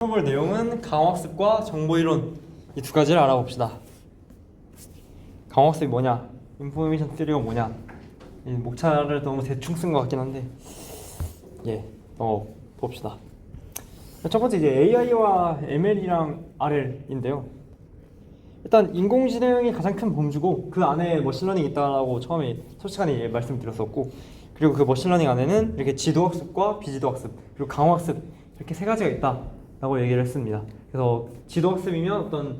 볼 내용은 강화학습과 정보이론 이 두 가지를 알아봅시다. 강화학습이 뭐냐, 인포메이션 스터디가 뭐냐. 이 목차를 너무 대충 쓴 것 같긴 한데 봅시다. 첫 번째 이제 AI와 ML이랑 RL인데요. 일단 인공지능이 가장 큰 범주고 그 안에 머신러닝이 있다고 처음에 첫 시간에 말씀드렸었고, 그리고 그 머신러닝 안에는 이렇게 지도학습과 비지도학습 그리고 강화학습 이렇게 세 가지가 있다라고 얘기를 했습니다. 그래서 지도학습이면 어떤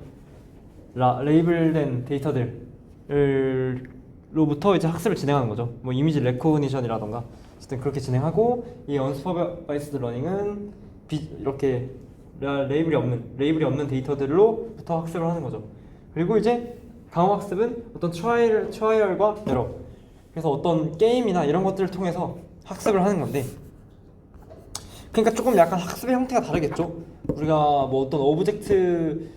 레이블된 데이터들로부터 이제 학습을 진행하는 거죠. 뭐 이미지 레코그니션이라던가 어쨌든 그렇게 진행하고, 이 언슈퍼바이스드 러닝은 이렇게 레이블이 없는 데이터들로부터 학습을 하는 거죠. 그리고 이제 강화학습은 어떤 트라이얼과 에러, 그래서 어떤 게임이나 이런 것들을 통해서 학습을 하는 건데, 그러니까 조금 약간 학습의 형태가 다르겠죠. 우리가 뭐 어떤 오브젝티브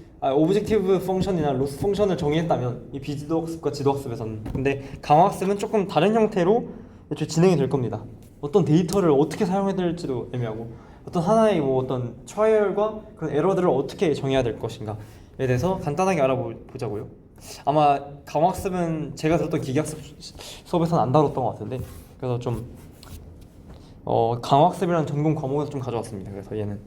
펑션이나 로스 펑션을 정의했다면 이 비지도학습과 지도학습에서는, 근데 강화학습은 조금 다른 형태로 애초에 진행이 될 겁니다. 어떤 데이터를 어떻게 사용해야 될지도 애매하고, 어떤 하나의 뭐 어떤 트라이얼과 그런 에러들을 어떻게 정해야 될 것인가에 대해서 간단하게 알아보자고요. 아마 강화학습은 제가 들었던 기계학습 수업에서는 안 다뤘던 것 같은데, 그래서 좀 강화학습이라는 전공 과목에서 좀 가져왔습니다. 그래서 얘는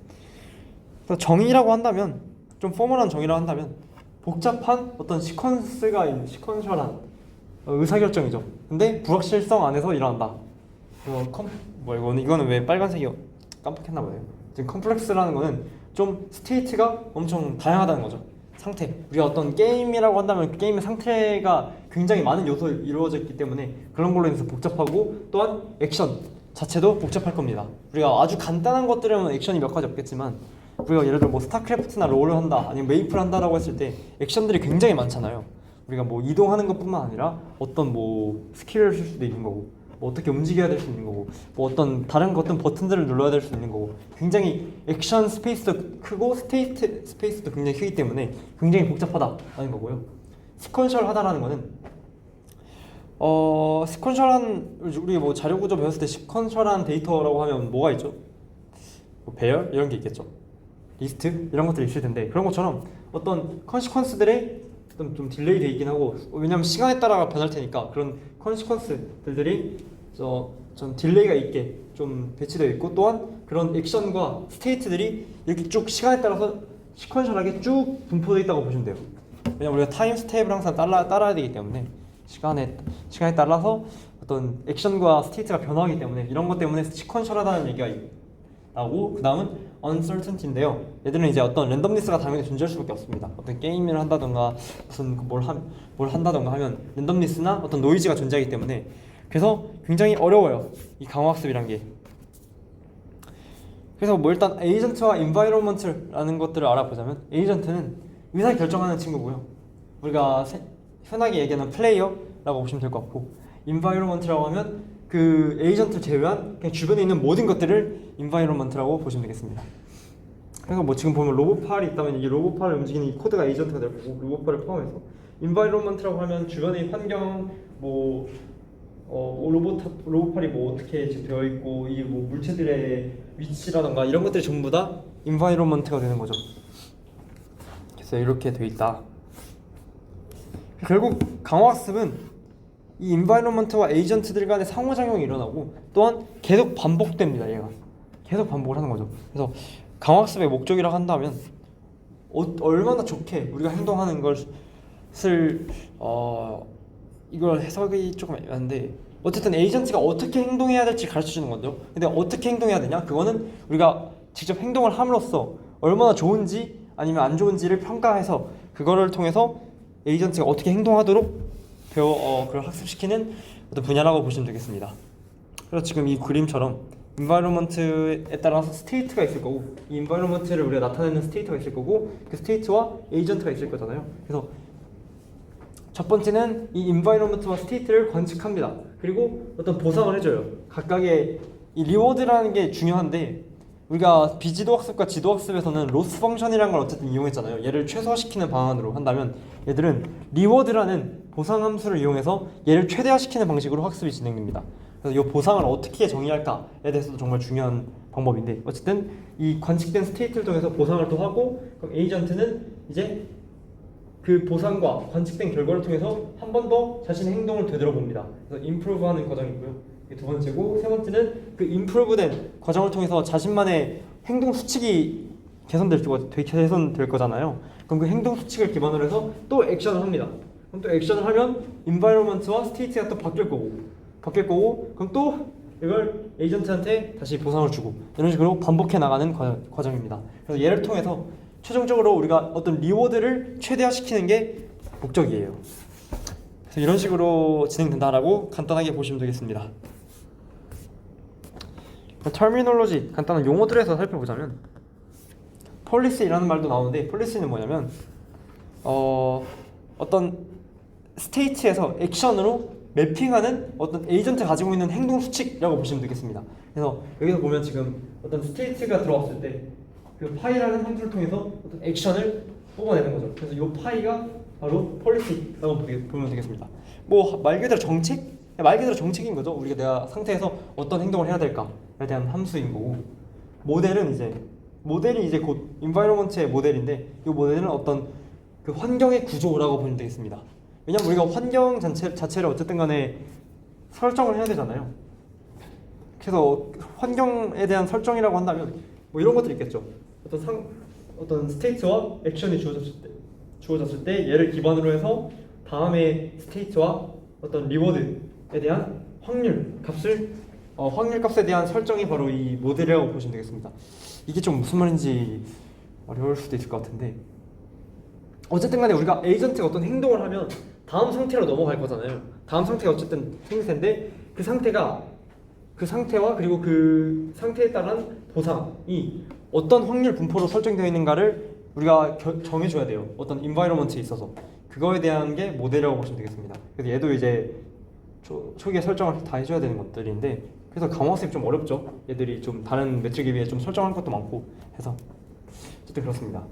정의라고 한다면, 좀 포멀한 정의라고 한다면 복잡한 어떤 시퀀스가 있는 시퀀셜한 의사결정이죠. 근데 불확실성 안에서 일어난다. 이거는 왜 빨간색이 깜빡했나 보네요. 지금 컴플렉스라는 거는 좀 스테이트가 엄청 다양하다는 거죠. 상태. 우리가 어떤 게임이라고 한다면 그 게임의 상태가 굉장히 많은 요소로 이루어져 있기 때문에 그런 걸로 인해서 복잡하고, 또한 액션 자체도 복잡할 겁니다. 우리가 아주 간단한 것들은 액션이 몇 가지 없겠지만, 우리가 예를 들어 뭐 스타크래프트나 롤을 한다, 아니면 메이플을 한다라고 했을 때 액션들이 굉장히 많잖아요. 우리가 뭐 이동하는 것뿐만 아니라 어떤 뭐 스킬을 쓸 수도 있는 거고, 뭐 어떻게 움직여야 될 수 있는 거고, 뭐 어떤 다른 버튼들을 눌러야 될 수 있는 거고, 굉장히 액션 스페이스도 크고 스테이트 스페이스도 굉장히 크기 때문에 굉장히 복잡하다라는 거고요. 시퀀셜하다라는 거는 시퀀셜한, 우리 뭐 자료 구조 배웠을 때 시퀀셜한 데이터라고 하면 뭐가 있죠? 뭐 배열 이런 게 있겠죠. 리스트 이런 것들이 있을 텐데, 그런 것처럼 어떤 컨시퀀스들의 어떤 좀 딜레이 돼 있긴 하고, 왜냐면 시간에 따라 변할 테니까 그런 컨시퀀스들이 좀 딜레이가 있게 좀 배치되어 있고, 또한 그런 액션과 스테이트들이 이렇게 쭉 시간에 따라서 시퀀셜하게 쭉 분포되어 있다고 보시면 돼요. 왜냐면 우리가 타임 스텝을 항상 따라야 되기 때문에 시간에 따라서 어떤 액션과 스테이트가 변화하기 때문에, 이런 것 때문에 시퀀셜하다는 얘기가 나오고, 그 다음은 uncertainty인데요. 얘들은 이제 어떤 랜덤리스가 당연히 존재할 수밖에 없습니다. 어떤 게임을 한다던가 무슨 뭘 한다던가 하면 랜덤리스나 어떤 노이즈가 존재하기 때문에, 그래서 굉장히 어려워요, 이 강화학습이란 게. 그래서 뭐 일단 에이전트와 인바이러먼트라는 것들을 알아보자면, 에이전트는 의사 결정하는 친구고요. 우리가 흔하게 얘기하는 플레이어라고 보시면 될 것 같고, 인바이러먼트라고 하면 그 에이전트를 제외한 그냥 주변에 있는 모든 것들을 인바이러먼트라고 보시면 되겠습니다. 그래서 뭐 지금 보면 로봇팔이 있다면 이 로봇팔을 움직이는 이 코드가 에이전트가 될 거고, 로봇팔을 포함해서 인바이러먼트라고 하면 주변의 환경, 뭐 로봇팔이 뭐 어떻게 되어 있고, 이 뭐 물체들의 위치라던가 이런 것들이 전부 다 인바이러먼트가 되는 거죠. 그래서 이렇게 되어 있다. 결국 강화학습은 이 인바이러먼트와 에이전트들 간의 상호작용이 일어나고, 또한 계속 반복됩니다. 얘가 계속 반복을 하는 거죠. 그래서 강화학습의 목적이라고 한다면 얼마나 좋게 우리가 행동하는 것을 이걸 해석이 조금 애매한데, 어쨌든 에이전트가 어떻게 행동해야 될지 가르쳐주는 건데요. 근데 어떻게 행동해야 되냐? 그거는 우리가 직접 행동을 함으로써 얼마나 좋은지 아니면 안 좋은지를 평가해서 그거를 통해서 에이전트가 어떻게 행동하도록 그걸 학습시키는 어떤 분야라고 보시면 되겠습니다. 그래서 지금 이 그림처럼 인바이러먼트에 따라서 스테이트가 있을 거고, 이 인바이러먼트를 우리가 나타내는 스테이트가 있을 거고, 그 스테이트와 에이전트가 있을 거잖아요. 그래서 첫 번째는 이 인바이러먼트와 스테이트를 관측합니다. 그리고 어떤 보상을 해줘요. 각각의 이 리워드라는 게 중요한데, 우리가 비지도학습과 지도학습에서는 로스 펑션이라는 걸 어쨌든 이용했잖아요. 얘를 최소화시키는 방안으로 한다면, 얘들은 리워드라는 보상 함수를 이용해서 얘를 최대화시키는 방식으로 학습이 진행됩니다. 그래서 이 보상을 어떻게 정의할까에 대해서도 정말 중요한 방법인데 어쨌든 이 관측된 스테이트를 통해서 보상을 또 하고 그럼 에이전트는 이제 그 보상과 관측된 결과를 통해서 한 번 더 자신의 행동을 되돌아봅니다. 그래서 임프루브하는 과정이고요. 이게 두 번째고 세 번째는 그 임프루브된 과정을 통해서 자신만의 행동 수칙이 개선될 거잖아요. 그럼 그 행동 수칙을 기반으로 해서 또 액션을 합니다. 그럼 또 액션을 하면 인바이러먼트와 스테이트가 또 바뀔 거고 그럼 또 이걸 에이전트한테 다시 보상을 주고 이런 식으로 반복해 나가는 과정입니다. 그래서 얘를 통해서 최종적으로 우리가 어떤 리워드를 최대화시키는 게 목적이에요. 그래서 이런 식으로 진행된다라고 간단하게 보시면 되겠습니다. 터미놀로지 간단한 용어들에서 살펴보자면 폴리시라는 말도 나오는데 폴리시는 뭐냐면 어떤 스테이트에서 액션으로 매핑하는 어떤 에이전트가 가지고 있는 행동 수칙이라고 보시면 되겠습니다. 그래서 여기서 보면 지금 어떤 스테이트가 들어왔을 때 그 파이라는 함수를 통해서 어떤 액션을 뽑아내는 거죠. 그래서 이 파이가 바로 폴리시라고 보면 되겠습니다. 뭐 말 그대로 정책인 거죠. 우리가 내가 상태에서 어떤 행동을 해야 될까에 대한 함수인 거고 모델이 이제 곧 인바이러먼트의 모델인데 이 모델은 어떤 그 환경의 구조라고 보면 되겠습니다. 왜냐면 우리가 환경 자체를 어쨌든 간에 설정을 해야 되잖아요. 그래서 환경에 대한 설정이라고 한다면 뭐 이런 것들이 있겠죠. 어떤 스테이트와 액션이 주어졌을 때 얘를 기반으로 해서 다음에 스테이트와 어떤 리워드에 대한 확률 값에 대한 설정이 바로 이 모델이라고 보시면 되겠습니다. 이게 좀 무슨 말인지 어려울 수도 있을 것 같은데 어쨌든 간에 우리가 에이전트가 어떤 행동을 하면 다음 상태로 넘어갈 거잖아요. 다음 상태가 어쨌든 생길 텐데 그 상태와 그리고 그 상태에 따른 보상이 어떤 확률 분포로 설정되어 있는가를 우리가 정해줘야 돼요. 어떤 인바이러먼트에 있어서 그거에 대한 게 모델이라고 보시면 되겠습니다. 그래서 얘도 이제 초기에 설정을 다 해줘야 되는 것들인데 그래서 강화학습이 좀 어렵죠. 얘들이 좀 다른 매트릭에 비해 좀 설정할 것도 많고 해서 어쨌든 그렇습니다.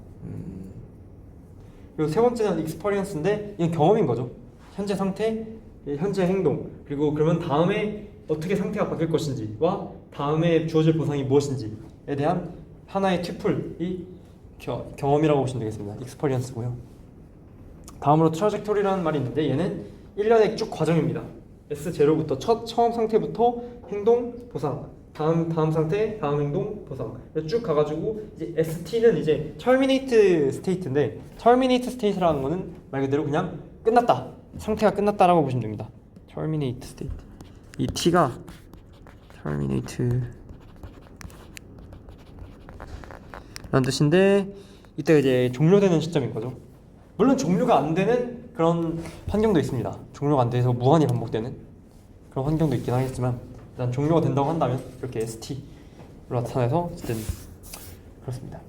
그리고 세 번째는 익스퍼리언스인데 이건 경험인 거죠. 현재 상태, 현재 행동, 그리고 그러면 다음에 어떻게 상태가 바뀔 것인지와 다음에 주어질 보상이 무엇인지에 대한 하나의 튜플이 경험이라고 보시면 되겠습니다. 익스퍼리언스고요. 다음으로 트라젝토리라는 말이 있는데 얘는 1년의 쭉 과정입니다. S0부터 처음 상태부터 행동, 보상, 다음 상태, 다음 행동, 보상 쭉 가가지고 이제 ST는 이제 terminate state인데 terminate state라는 거는 말 그대로 그냥 끝났다, 상태가 끝났다라고 보시면 됩니다. terminate state 이 T가 terminate 라는 뜻인데 이때가 이제 종료되는 시점인 거죠. 물론 종료가 안 되는 그런 환경도 있습니다. 종료가 안 돼서 무한히 반복되는 그런 환경도 있긴 하겠지만 일단 종료가 된다고 한다면 이렇게 ST로 나타나서 어쨌든 그렇습니다.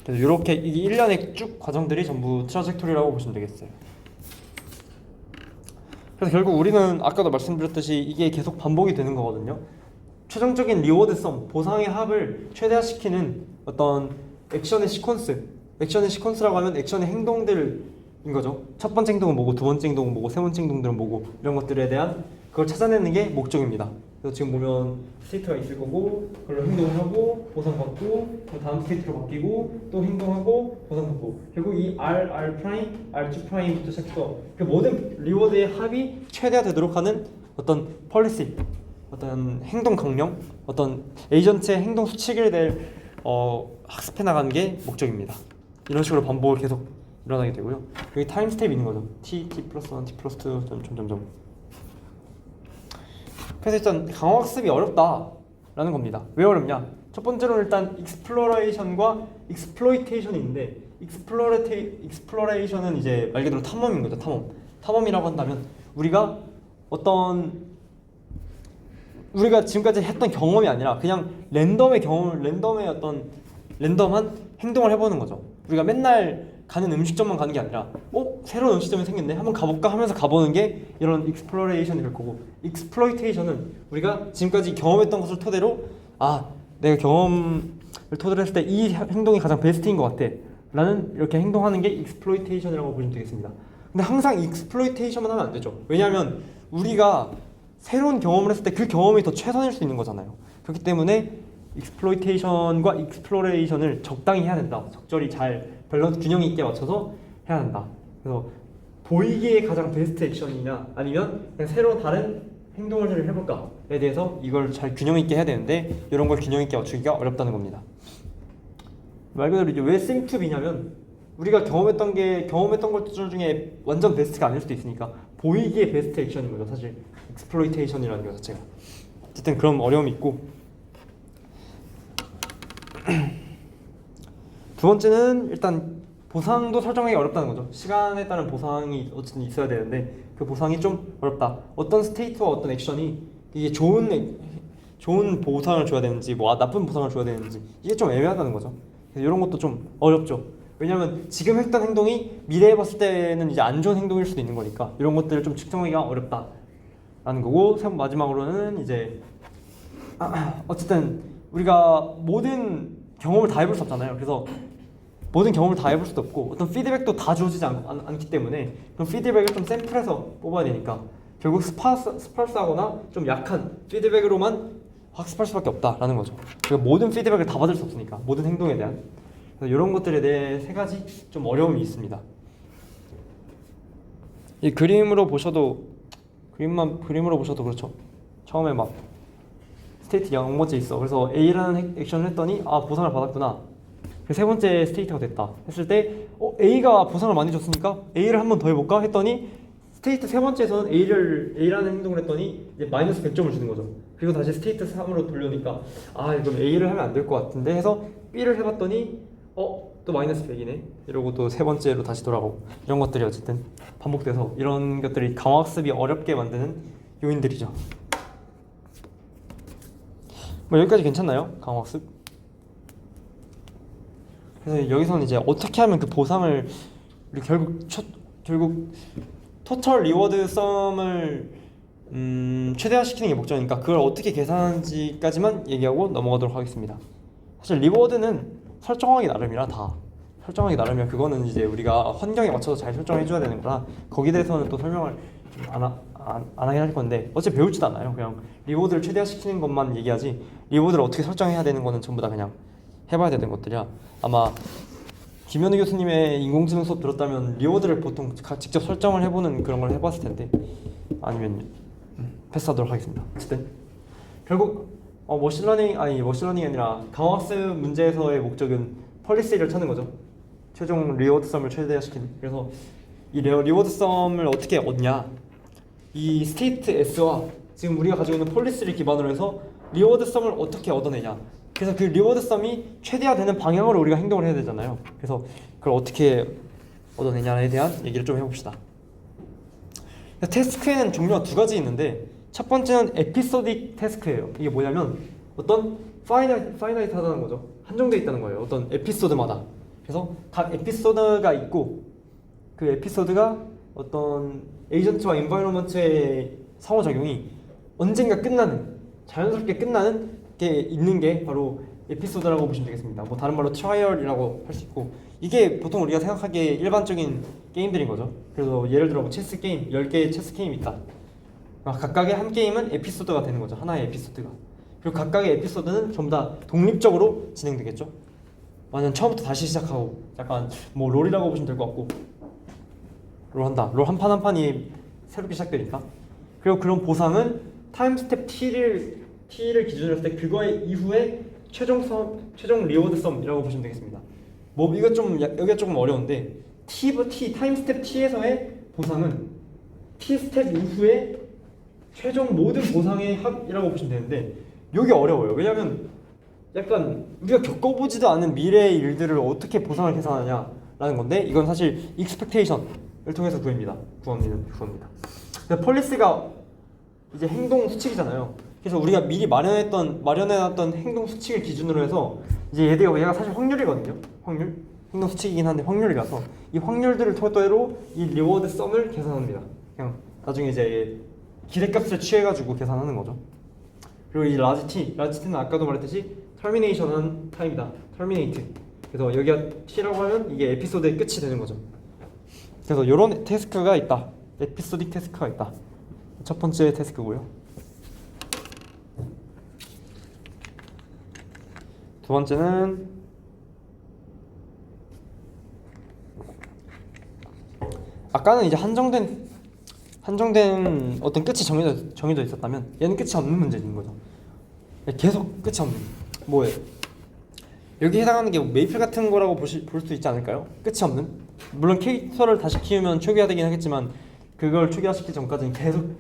그래서 이렇게 이 1년의 쭉 과정들이 전부 트라젝토리라고 보시면 되겠어요. 그래서 결국 우리는 아까도 말씀드렸듯이 이게 계속 반복이 되는 거거든요. 최종적인 리워드성, 보상의 합을 최대화시키는 어떤 액션의 시퀀스라고 하면 액션의 행동들인 거죠. 첫 번째 행동은 뭐고, 두 번째 행동은 뭐고, 세 번째 행동들은 뭐고, 이런 것들에 대한 그걸 찾아내는 게 목적입니다. 그래서 지금 보면 스테이트가 있을 거고, 그걸로 행동을 하고 보상받고, 또 다음 스테이트로 바뀌고, 또 행동하고 보상받고, 결국 이 R 프라임, R2 프라임부터 시작해서 그 모든 리워드의 합이 최대화되도록 하는 어떤 폴리시, 어떤 행동 강령, 어떤 에이전트의 행동 수칙을 학습해 나가는 게 목적입니다. 이런 식으로 반복을 계속 일어나게 되고요. 여기 타임 스텝이 있는 거죠. T 플러스 1, T 플러스 2, 점점점. 그래서 일단 강화학습이 어렵다라는 겁니다. 왜 어렵냐? 첫 번째로는 일단 익스플로레이션과 익스플로이테이션이 있는데 익스플로레이션은 이제 말 그대로 탐험인 거죠. 탐험이라고 한다면 우리가 지금까지 했던 경험이 아니라 그냥 랜덤한 행동을 해보는 거죠. 우리가 맨날 가는 음식점만 가는 게 아니라 새로운 음식점이 생겼네, 한번 가볼까 하면서 가보는 게 이런 익스플로레이션이 될 거고, 익스플로이테이션은 우리가 지금까지 경험했던 것을 토대로 내가 경험을 토대로 했을 때 이 행동이 가장 베스트인 것 같아 라는 이렇게 행동하는 게 익스플로이테이션이라고 보시면 되겠습니다. 근데 항상 익스플로이테이션만 하면 안 되죠. 왜냐하면 우리가 새로운 경험을 했을 때 그 경험이 더 최선일 수 있는 거잖아요. 그렇기 때문에 익스플로이테이션과 익스플로레이션을 적당히 해야 된다. 적절히 잘 밸런스 균형 있게 맞춰서 해야 한다. 그래서 보이기에 가장 베스트 액션이냐 아니면 그냥 새로 다른 행동을 해볼까에 대해서 이걸 잘 균형 있게 해야 되는데 이런 걸 균형 있게 맞추기가 어렵다는 겁니다. 말 그대로 이제 왜 think2B냐면 우리가 경험했던 것들 중에 완전 베스트가 아닐 수도 있으니까 보이기에 베스트 액션인 거죠. 사실 익스플로이테이션이라는 것 자체가. 어쨌든 그런 어려움이 있고 두 번째는 일단 보상도 설정하기 어렵다는 거죠. 시간에 따른 보상이 어쨌든 있어야 되는데 그 보상이 좀 어렵다. 어떤 스테이트와 어떤 액션이 이게 좋은 보상을 줘야 되는지 뭐 나쁜 보상을 줘야 되는지 이게 좀 애매하다는 거죠. 그래서 이런 것도 좀 어렵죠. 왜냐하면 지금 했던 행동이 미래에 봤을 때는 이제 안 좋은 행동일 수도 있는 거니까 이런 것들을 좀 측정하기가 어렵다라는 거고 마지막으로는 이제 어쨌든 우리가 모든 경험을 다 해볼 수 없잖아요. 그래서 모든 경험을 다 해볼 수도 없고 어떤 피드백도 다 주어지지 않기 때문에 그럼 피드백을 좀 샘플해서 뽑아야 되니까 결국 스파르스하거나 좀 약한 피드백으로만 학습할 수밖에 없다라는 거죠. 그러니까 모든 피드백을 다 받을 수 없으니까 모든 행동에 대한. 그래서 이런 것들에 대해 세 가지 좀 어려움이 있습니다. 이 그림으로 보셔도 그렇죠. 처음에 막 스테이트 0번째 있어. 그래서 A라는 액션을 했더니 보상을 받았구나. 세 번째 스테이트가 됐다 했을 때 A가 보상을 많이 줬으니까 A를 한 번 더 해볼까 했더니 스테이트 세 번째에서는 A라는 행동을 했더니 이제 마이너스 100점을 주는 거죠. 그리고 다시 스테이트 3으로 돌려니까 그럼 A를 하면 안 될 것 같은데 해서 B를 해봤더니 또 마이너스 100이네 이러고 또 세 번째로 다시 돌아가고 이런 것들이 어쨌든 반복돼서 이런 것들이 강화학습이 어렵게 만드는 요인들이죠. 뭐 여기까지 괜찮나요? 강화학습? 그래서 여기서는 이제 어떻게 하면 그 보상을 우리 결국 토탈 리워드 썸을 최대화시키는 게 목적이니까 그걸 어떻게 계산하는지까지만 얘기하고 넘어가도록 하겠습니다. 사실 리워드는 설정하기 나름이라 설정하기 나름이라 그거는 이제 우리가 환경에 맞춰서 잘 설정해 줘야 되는 거라 거기에 대해서는 또 설명을 안 하긴 할 건데 어차피 배우지도 않아요. 그냥 리워드를 최대화시키는 것만 얘기하지 리워드를 어떻게 설정해야 되는 거는 전부 다 그냥 해봐야 되는 것들이야. 아마 김현우 교수님의 인공지능 수업 들었다면 리워드를 보통 직접 설정을 해보는 그런 걸 해봤을 텐데 아니면 패스하도록 하겠습니다. 어쨌든 결국 머신러닝이 아니라 강화학습 문제에서의 목적은 펄리시를 찾는 거죠. 최종 리워드 썸을 최대화시키는. 그래서 이 리워드 썸을 어떻게 얻냐, 이 스테이트 S와 지금 우리가 가지고 있는 폴리시를 기반으로 해서 리워드 썸을 어떻게 얻어내냐. 그래서 그 리워드 썸이 최대화되는 방향으로 우리가 행동을 해야 되잖아요. 그래서 그걸 어떻게 얻어내냐에 대한 얘기를 좀 해봅시다. 태스크에는 종류가 두 가지 있는데 첫 번째는 에피소딕 태스크예요. 이게 뭐냐면 어떤 파이나이트하다는 거죠. 한정돼 있다는 거예요. 어떤 에피소드마다. 그래서 각 에피소드가 있고 그 에피소드가 어떤 에이전트와 인바이러먼트의 상호작용이 언젠가 자연스럽게 끝나는 게 있는 게 바로 에피소드라고 보시면 되겠습니다. 뭐 다른 말로 트라이얼이라고 할 수 있고 이게 보통 우리가 생각하기에 일반적인 게임들인 거죠. 그래서 예를 들어 뭐 체스 게임, 10개의 체스 게임이 있다. 각각의 한 게임은 에피소드가 되는 거죠. 하나의 에피소드가. 그리고 각각의 에피소드는 전부 다 독립적으로 진행되겠죠. 완전 처음부터 다시 시작하고 약간 뭐 롤이라고 보시면 될 것 같고 롤 한 판 한 판이 새롭게 시작되니까. 그리고 그런 보상은 타임 스텝 T를 기준으로 했을 때 그거의 이후에 최종 리워드 썸이라고 보시면 되겠습니다. 뭐 이거 여기가 조금 어려운데 타임 스텝 T에서의 보상은 T 스텝 이후에 최종 모든 보상의 합이라고 보시면 되는데 이게 어려워요. 왜냐면 약간 우리가 겪어보지도 않은 미래의 일들을 어떻게 보상을 계산하냐라는 건데 이건 사실 익스펙테이션을 통해서 구합니다. 폴리시가 이제 행동 수칙이잖아요. 그래서 우리가 미리 마련해놨던 행동 수칙을 기준으로 해서 이제 얘가 사실 확률이거든요. 행동 수칙이긴 한데 확률이라서 이 확률들을 토대로 이 리워드 썸을 계산합니다. 그냥 나중에 이제 기대값을 취해가지고 계산하는 거죠. 그리고 이 라지 T는 아까도 말했듯이 터미네이션한 타임이다. 터미네이트. 그래서 여기가 T라고 하면 이게 에피소드의 끝이 되는 거죠. 그래서 이런 태스크가 있다. 에피소딕 태스크가 있다. 첫 번째 태스크고요. 두 번째는 아까는 이제 한정된 어떤 끝이 정해져 있었다면 얘는 끝이 없는 문제인 거죠. 계속 끝이 없는 뭐예요? 여기 해당하는 게 메이플 같은 거라고 볼 수 있지 않을까요? 끝이 없는. 물론 캐릭터를 다시 키우면 초기화되긴 하겠지만 그걸 초기화시키기 전까지는 계속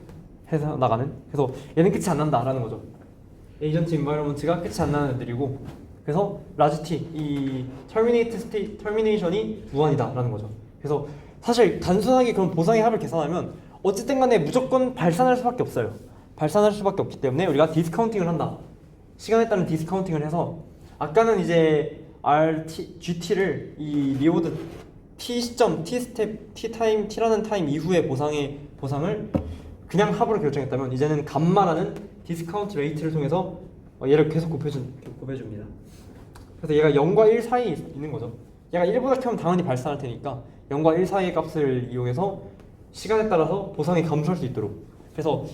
해서 나가는. 그래서 얘는 끝이 안 난다라는 거죠. 에이전트 인바이러먼트가 끝이 안 나는 애들이고, 그래서 라지 T 이 터미네이션이 무한이다라는 거죠. 그래서 사실 단순하게 그런 보상의 합을 계산하면 어쨌든 간에 무조건 발산할 수밖에 없어요. 발산할 수밖에 없기 때문에 우리가 디스카운팅을 한다. 시간에 따른 디스카운팅을 해서 아까는 이제 GT를 이 리워드 T 시점, T 스텝, T 타임, T라는 타임 이후의 보상을 그냥 합으로 결정했다면 이제는 감마라는 디스카운트 레이트를 통해서 얘를 계속 곱해줍니다. 그래서 얘가 0과 1 사이에 있는 거죠. 얘가 1보다 크면 당연히 발산할 테니까 0과 1 사이의 값을 이용해서 시간에 따라서 보상이 감소할 수 있도록. 그래서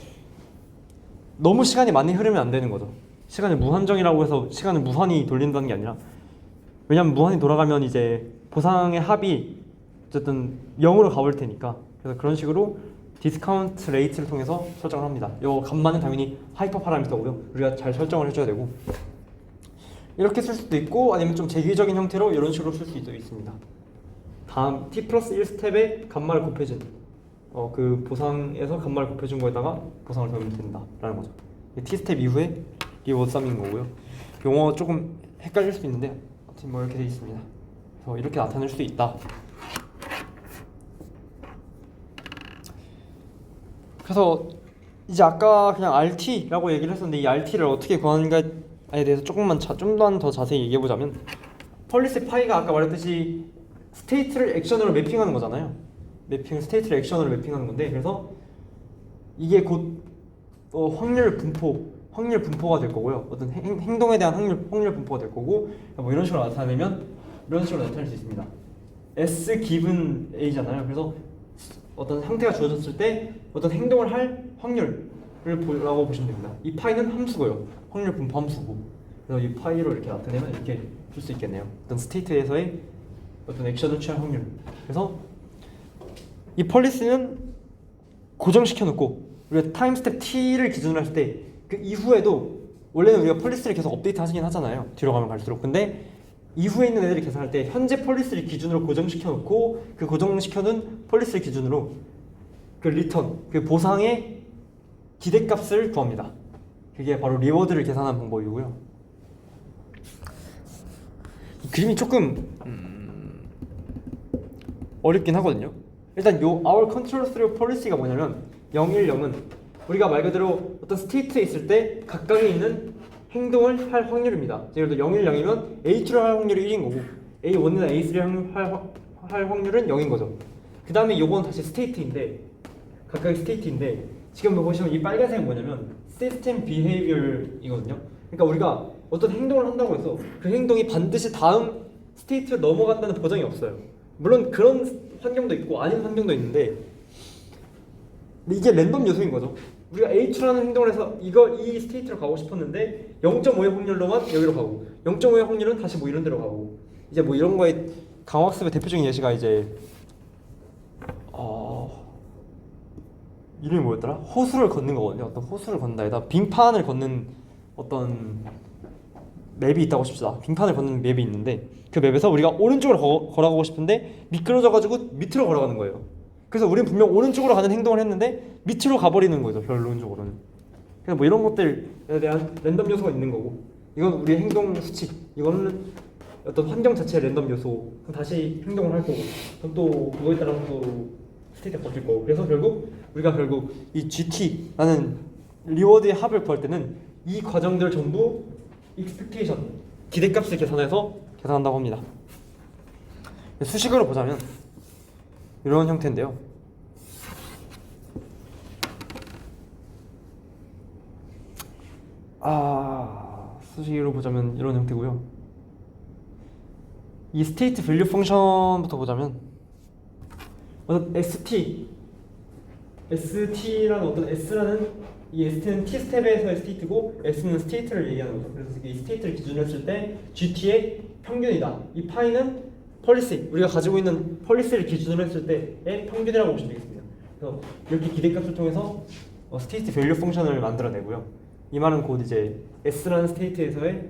너무 시간이 많이 흐르면 안 되는 거죠. 시간을 무한정이라고 해서 시간을 무한히 돌린다는 게 아니라, 왜냐면 무한히 돌아가면 이제 보상의 합이 어쨌든 0으로 가볼 테니까. 그래서 그런 식으로 디스카운트 레이트를 통해서 설정을 합니다. 이 값만은 당연히 하이퍼 파라미터고요. 우리가 잘 설정을 해줘야 되고, 이렇게 쓸 수도 있고 아니면 좀 제기적인 형태로 이런 식으로 쓸 수도 있습니다. 다음 t 플러스 1 스텝에 값말을 곱해준 그 보상에서 값말을 곱해준 거에다가 보상을 더하면 된다라는 거죠. t 스텝 이후에 리워드 썸인 거고요. 용어 조금 헷갈릴 수도 있는데 아무튼 뭐 이렇게 되어 있습니다. 그래서 이렇게 나타낼 수도 있다. 그래서 이제 아까 그냥 RT라고 얘기를 했었는데 이 RT를 어떻게 구하는가에 대해서 조금만 좀 더 자세히 얘기해 보자면, 펄리스 파이가 아까 말했듯이 스테이트를 액션으로 매핑하는 거잖아요. 스테이트를 액션으로 매핑하는 건데, 그래서 이게 곧 확률 분포가 될 거고요. 어떤 행동에 대한 확률 분포가 될 거고, 뭐 이런 식으로 나타내면 이런 식으로 나타낼 수 있습니다. S given A잖아요. 그래서 어떤 상태가 주어졌을 때 어떤 행동을 할 확률을 보라고 보시면 됩니다. 이 파이는 함수고요. 확률 분포 함수고. 그래서 이 파이로 이렇게 나타내면 이렇게 줄 수 있겠네요. 어떤 스테이트에서의 어떤 액션을 취할 확률. 그래서 이 펄리스는 고정시켜 놓고 우리가 타임 스텝 t를 기준으로 했을 때 그 이후에도, 원래는 우리가 펄리스를 계속 업데이트 하시긴 하잖아요. 뒤로 가면 갈수록. 근데 이후에 있는 애들을 계산할 때 현재 펄리스를 기준으로 고정시켜 놓고 그 고정시켜 놓은 펄리스를 기준으로 그 리턴, 그 보상의 기대값을 구합니다. 그게 바로 리워드를 계산하는 방법이고요. 이 그림이 조금 어렵긴 하거든요. 일단 요 our control through policy가 뭐냐면 0, 1, 0은 우리가 말 그대로 어떤 스테이트에 있을 때 각각에 있는 행동을 할 확률입니다. 예를 들어 0, 1, 0이면 A2를 할 확률이 1인 거고 A1이나 A3를 할 확률은 0인 거죠. 그 다음에 요건 다시 스테이트인데, 각각의 스테이트인데, 지금 보시면 이 빨간색은 뭐냐면 시스템 비헤이비어이거든요. 그러니까 우리가 어떤 행동을 한다고 해서 그 행동이 반드시 다음 스테이트로 넘어간다는 보장이 없어요. 물론 그런 환경도 있고 아닌 환경도 있는데, 근데 이게 랜덤 요소인 거죠. 우리가 A2라는 행동을 해서 이 스테이트로 가고 싶었는데 0.5의 확률로만 여기로 가고 0.5의 확률은 다시 뭐 이런 데로 가고, 이제 뭐 이런 거에 강학습의 대표적인 예시가 이제 이름이 뭐였더라? 호수를 걷는 거거든요. 어떤 호수를 걷는다에다 빙판을 걷는 어떤 맵이 있다고 칩시다. 빙판을 걷는 맵이 있는데 그 맵에서 우리가 오른쪽으로 걸어가고 싶은데 미끄러져가지고 밑으로 걸어가는 거예요. 그래서 우리는 분명 오른쪽으로 가는 행동을 했는데 밑으로 가버리는 거죠. 결론적으로는. 그래서 뭐 이런 것들에 대한 랜덤 요소가 있는 거고, 이건 우리의 행동 수치, 이거는 어떤 환경 자체의 랜덤 요소, 다시 행동을 할 거고, 그럼 또 그거에 따라서 또 스테이트가 바뀔 거고. 그래서 우리가 결국 이 GT라는 리워드의 합을 구할 때는 이 과정들 전부 expectation, 기대값을 계산한다고 합니다. 수식으로 보자면 이런 형태인데요. 수식으로 보자면 이런 형태고요. 이 스테이트 밸류 펑션부터 보자면 어떤 ST라는 어떤 S라는 이 st는 t 스텝에서의 스테이트고 s는 스테이트를 얘기하는 거죠. 그래서 이 스테이트를 기준으로 했을 때 gt의 평균이다. 이 파이는 펄리시, 우리가 가지고 있는 펄리시를 기준으로 했을 때의 평균이라고 보시면 되겠습니다. 그래서 이렇게 기대값을 통해서 스테이트 밸류 펑션을 만들어내고요. 이 말은 곧 이제 s라는 스테이트에서의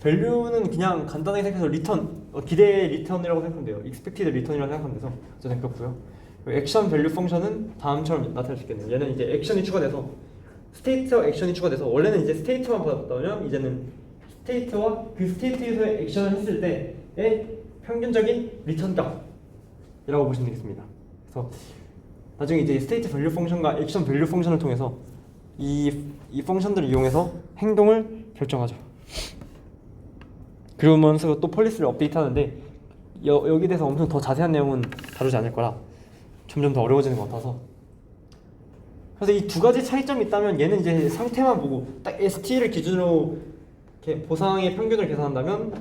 밸류는 그냥 간단하게 생각해서 리턴, 기대 리턴이라고 생각하면 돼요. expected return이라고 생각하면 돼서 저는 그렇고요. 액션 밸류 펑션은 다음처럼 나타날 수 있겠네요. 얘는 이제 액션이 추가돼서 스테이트와 액션이 추가돼서 원래는 이제 스테이트만 받았다면 이제는 스테이트와 그 스테이트에서의 액션을 했을 때의 평균적인 리턴 값이라고 보시면 되겠습니다. 그래서 나중에 이제 스테이트 밸류 펑션과 액션 밸류 펑션을 통해서 이 펑션들을 이용해서 행동을 결정하죠. 그러면서 또 폴리시를 업데이트하는데 여기 대해서 엄청 더 자세한 내용은 다루지 않을 거라 점점 더 어려워지는 것 같아서, 그래서 이 두 가지 차이점이 있다면 얘는 이제 상태만 보고 딱 ST를 기준으로 이렇게 보상의 평균을 계산한다면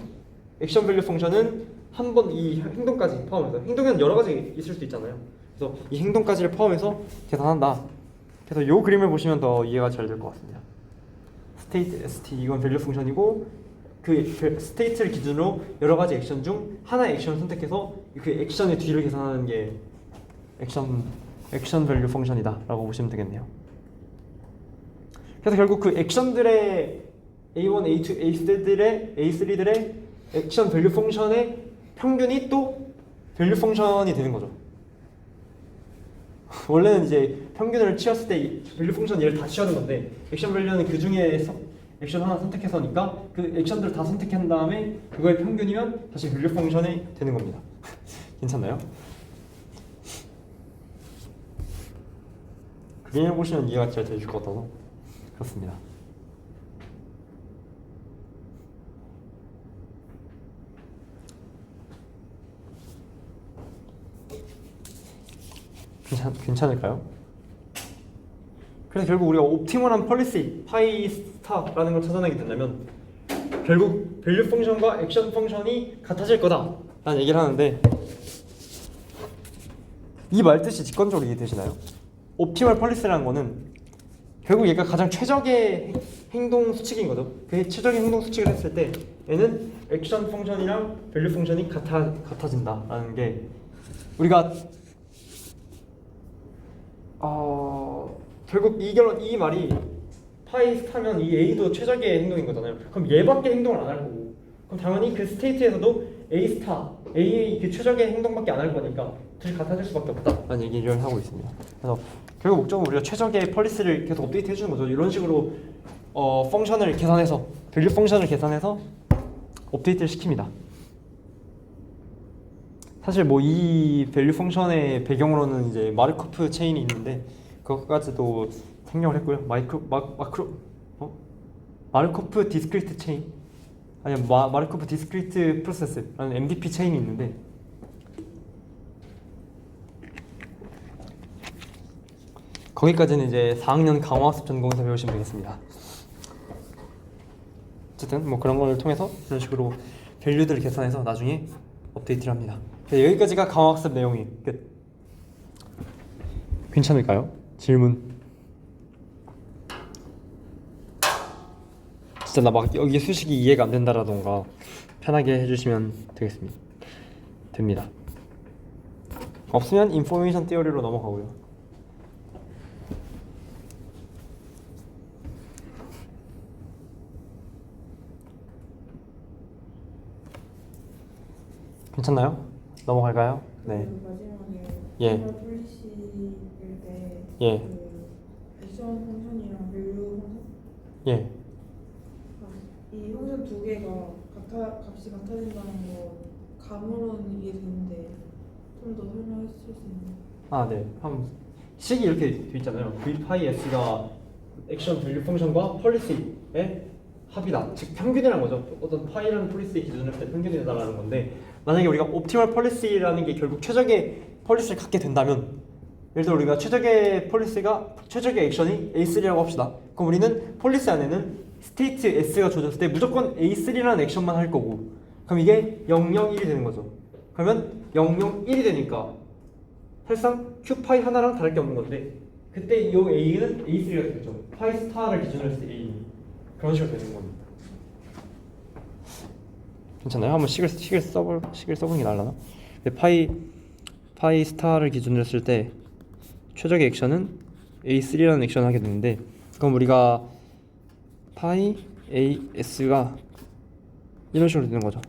액션 밸류 펑션은 한 번 이 행동까지 포함해서, 행동에는 여러 가지 있을 수도 있잖아요. 그래서 이 행동까지를 포함해서 계산한다. 그래서 이 그림을 보시면 더 이해가 잘 될 것 같습니다. 스테이트 ST 이건 밸류 펑션이고 그 스테이트를 기준으로 여러 가지 액션 중 하나의 액션을 선택해서 그 액션의 뒤를 계산하는 게 액션 밸류 펑션이다라고 보시면 되겠네요. 그래서 결국 그 액션들의 A1, A2, A3들의 액션 밸류 펑션의 평균이 또 밸류 펑션이 되는 거죠. 원래는 이제 평균을 치웠을 때 밸류 펑션 얘를 다 치워는 건데 액션 밸류는 그 중에서 액션 하나 선택해서니까 그 액션들을 다 선택한 다음에 그거의 평균이면 다시 밸류 펑션이 되는 겁니다. 괜찮나요? 그림을 보시면 이해가 잘 되실 것 같아서 그렇습니다. 괜찮을까요? 그래서 결국 우리가 옵티멀한 펄리시 파이 스타라는 걸 찾아내게 된다면 결국 밸류 펑션과 액션 펑션이 같아질 거다 라는 얘기를 하는데, 이 말 뜻이 직관적으로 이해되시나요? 옵티멀 펄리시라는 거는 결국 얘가 가장 최적의 행동 수칙인 거죠. 그 최적의 행동 수칙을 했을 때 얘는 액션 펑션이랑 밸류 펑션이 같아진다라는 게, 우리가 결국 이 말이 파이 스타면 이 A도 최적의 행동인 거잖아요. 그럼 얘밖에 행동을 안 할 거고, 그럼 당연히 그 스테이트에서도 A 스타, A의 그 최적의 행동밖에 안 할 거니까 둘이 같아질 수밖에 없다라는 얘기를 하고 있습니다. 그래서 결국 목적은 우리가 최적의 펄리스를 계속 업데이트 해주는 거죠. 이런 식으로 펑션을 계산해서 밸류 펑션을 계산해서 업데이트를 시킵니다. 사실 뭐 이 밸류 펑션의 배경으로는 이제 마르코프 체인이 있는데 그것까지도 생략을 했고요. 마르코프 디스크리트 체인, 아니 마르코프 디스크리트 프로세스라는 MDP 체인이 있는데 거기까지는 이제 4학년 강화학습 전공에서 배우시면 되겠습니다. 어쨌든 뭐 그런 걸 통해서 이런 식으로 밸류들을 계산해서 나중에 업데이트를 합니다. 여기까지가 강화학습 내용이 끝. 괜찮을까요? 질문. 진짜 나 막 여기 수식이 이해가 안 된다라던가 편하게 해주시면 됩니다. 없으면 인포메이션 티어리로 넘어가고요. 괜찮나요? 넘어갈까요? 네. 마지막에 예. 폴리시일 때 예. 그 액션 펑션이랑 밸류 펑션 예. 이 펑션 두 개가 값이 같아진다는 거 감으로는 이해되는데 좀 더 설명해 주실 수 있나요? 네. 한번 식이 이렇게 돼 있잖아요. V 파이 S가 액션 밸류 펑션과 펄리시의 합이다. 즉 평균이라는 거죠. 어떤 파이라는 폴리시의 기준을 할 때 평균이다라는 건데, 만약에 우리가 옵티멀 폴리시라는 게 결국 최적의 폴리시를 갖게 된다면, 예를 들어 우리가 최적의 액션이 A3라고 합시다. 그럼 우리는 폴리시 안에는 스테이트 S가 주어졌을 때 무조건 A3라는 액션만 할 거고, 그럼 이게 001이 되는 거죠. 그러면 001이 되니까 사실상 Q 파이 하나랑 다를 게 없는 건데, 그때 이 A는 A3가 되겠죠. 파이 스타를 기준으로 했을 때 A 그런 식으로 되는 겁니다. 괜찮아요? 한번 식을 써보는 게 나을라나? 파이 스타를 기준으로 했을 때 최적의 액션은 A3라는 액션을 하게 되는데, 그럼 우리가 파이 AS가 이런 식으로 되는 거죠.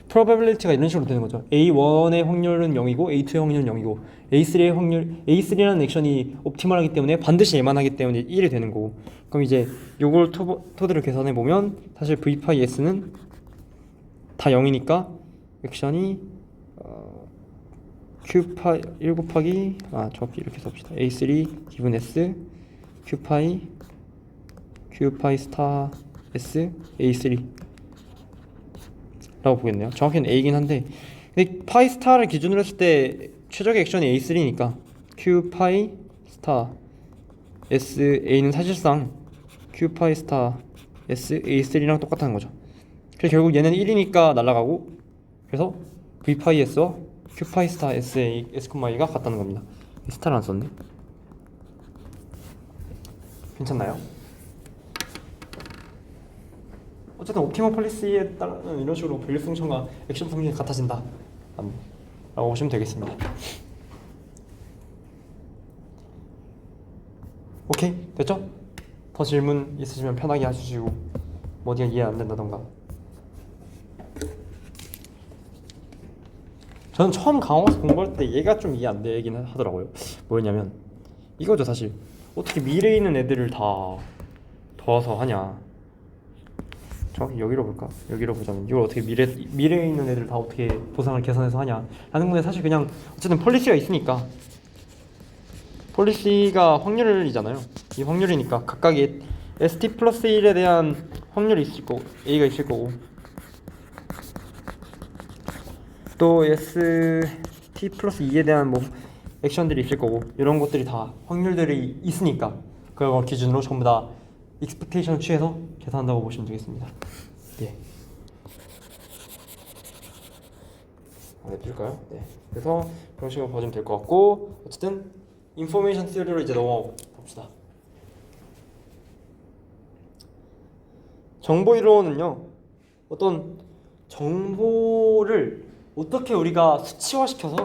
probability가 이런 식으로 되는 거죠. A1의 확률은 0이고 A2의 확률은 0이고 A3라는 액션이 옵티멀하기 때문에 반드시 얘만 하기 때문에 1이 되는 거고, 그럼 이제 요걸 토대로 계산해 보면 사실 V 파이 S는 다 0이니까 액션이 Q 파이 1 곱하기 정확히 이렇게 써봅시다. A3 기분 S Q 파이 스타 S A3 라고 보겠네요. 정확히는 A이긴 한데, 근데 파이 스타를 기준으로 했을 때 최적의 액션이 A3니까 Q 파이 스타 S A는 사실상 Q 파이 스타 S A3랑 똑같다는 거죠. 그래서 결국 얘는 1이니까 날아가고, 그래서 V 파이 S와 Q 파이 스타 S A S, A가 같다는 겁니다. 스타를 안 썼네. 괜찮나요? 어쨌든 옵티머 폴리시에 따르는 이런 식으로 밸류 펑션과 액션 펑션이 같아진다 라고 보시면 되겠습니다. 오케이, 됐죠? 더 질문 있으시면 편하게 해주시고, 뭐 어디가 이해 안 된다던가. 저는 처음 강화서 공부할 때 얘가 좀 이해 안 되긴 하더라고요. 뭐였냐면 이거죠. 사실 어떻게 미래에 있는 애들을 다 더해서 하냐. 정확히 여기로 볼까? 여기로 보자면 이걸 어떻게 미래에 있는 애들 다 어떻게 보상을 계산해서 하냐 라는 건데, 사실 그냥 어쨌든 폴리시가 있으니까, 폴리시가 확률이잖아요. 이 확률이니까 각각의 ST 플러스 1에 대한 확률이 있을 거고, A가 있을 거고, 또 ST 플러스 2에 대한 뭐 액션들이 있을 거고, 이런 것들이 다 확률들이 있으니까 그걸 기준으로 전부 다 익스펙테이션을 취해서 계산한다고 보시면 되겠습니다. 예. 해줄까요? 네. 그래서 그런 식으로 봐주면 될 것 같고, 어쨌든 인포메이션 시어리로 이제 넘어가 봅시다. 정보 이론은요, 어떤 정보를 어떻게 우리가 수치화시켜서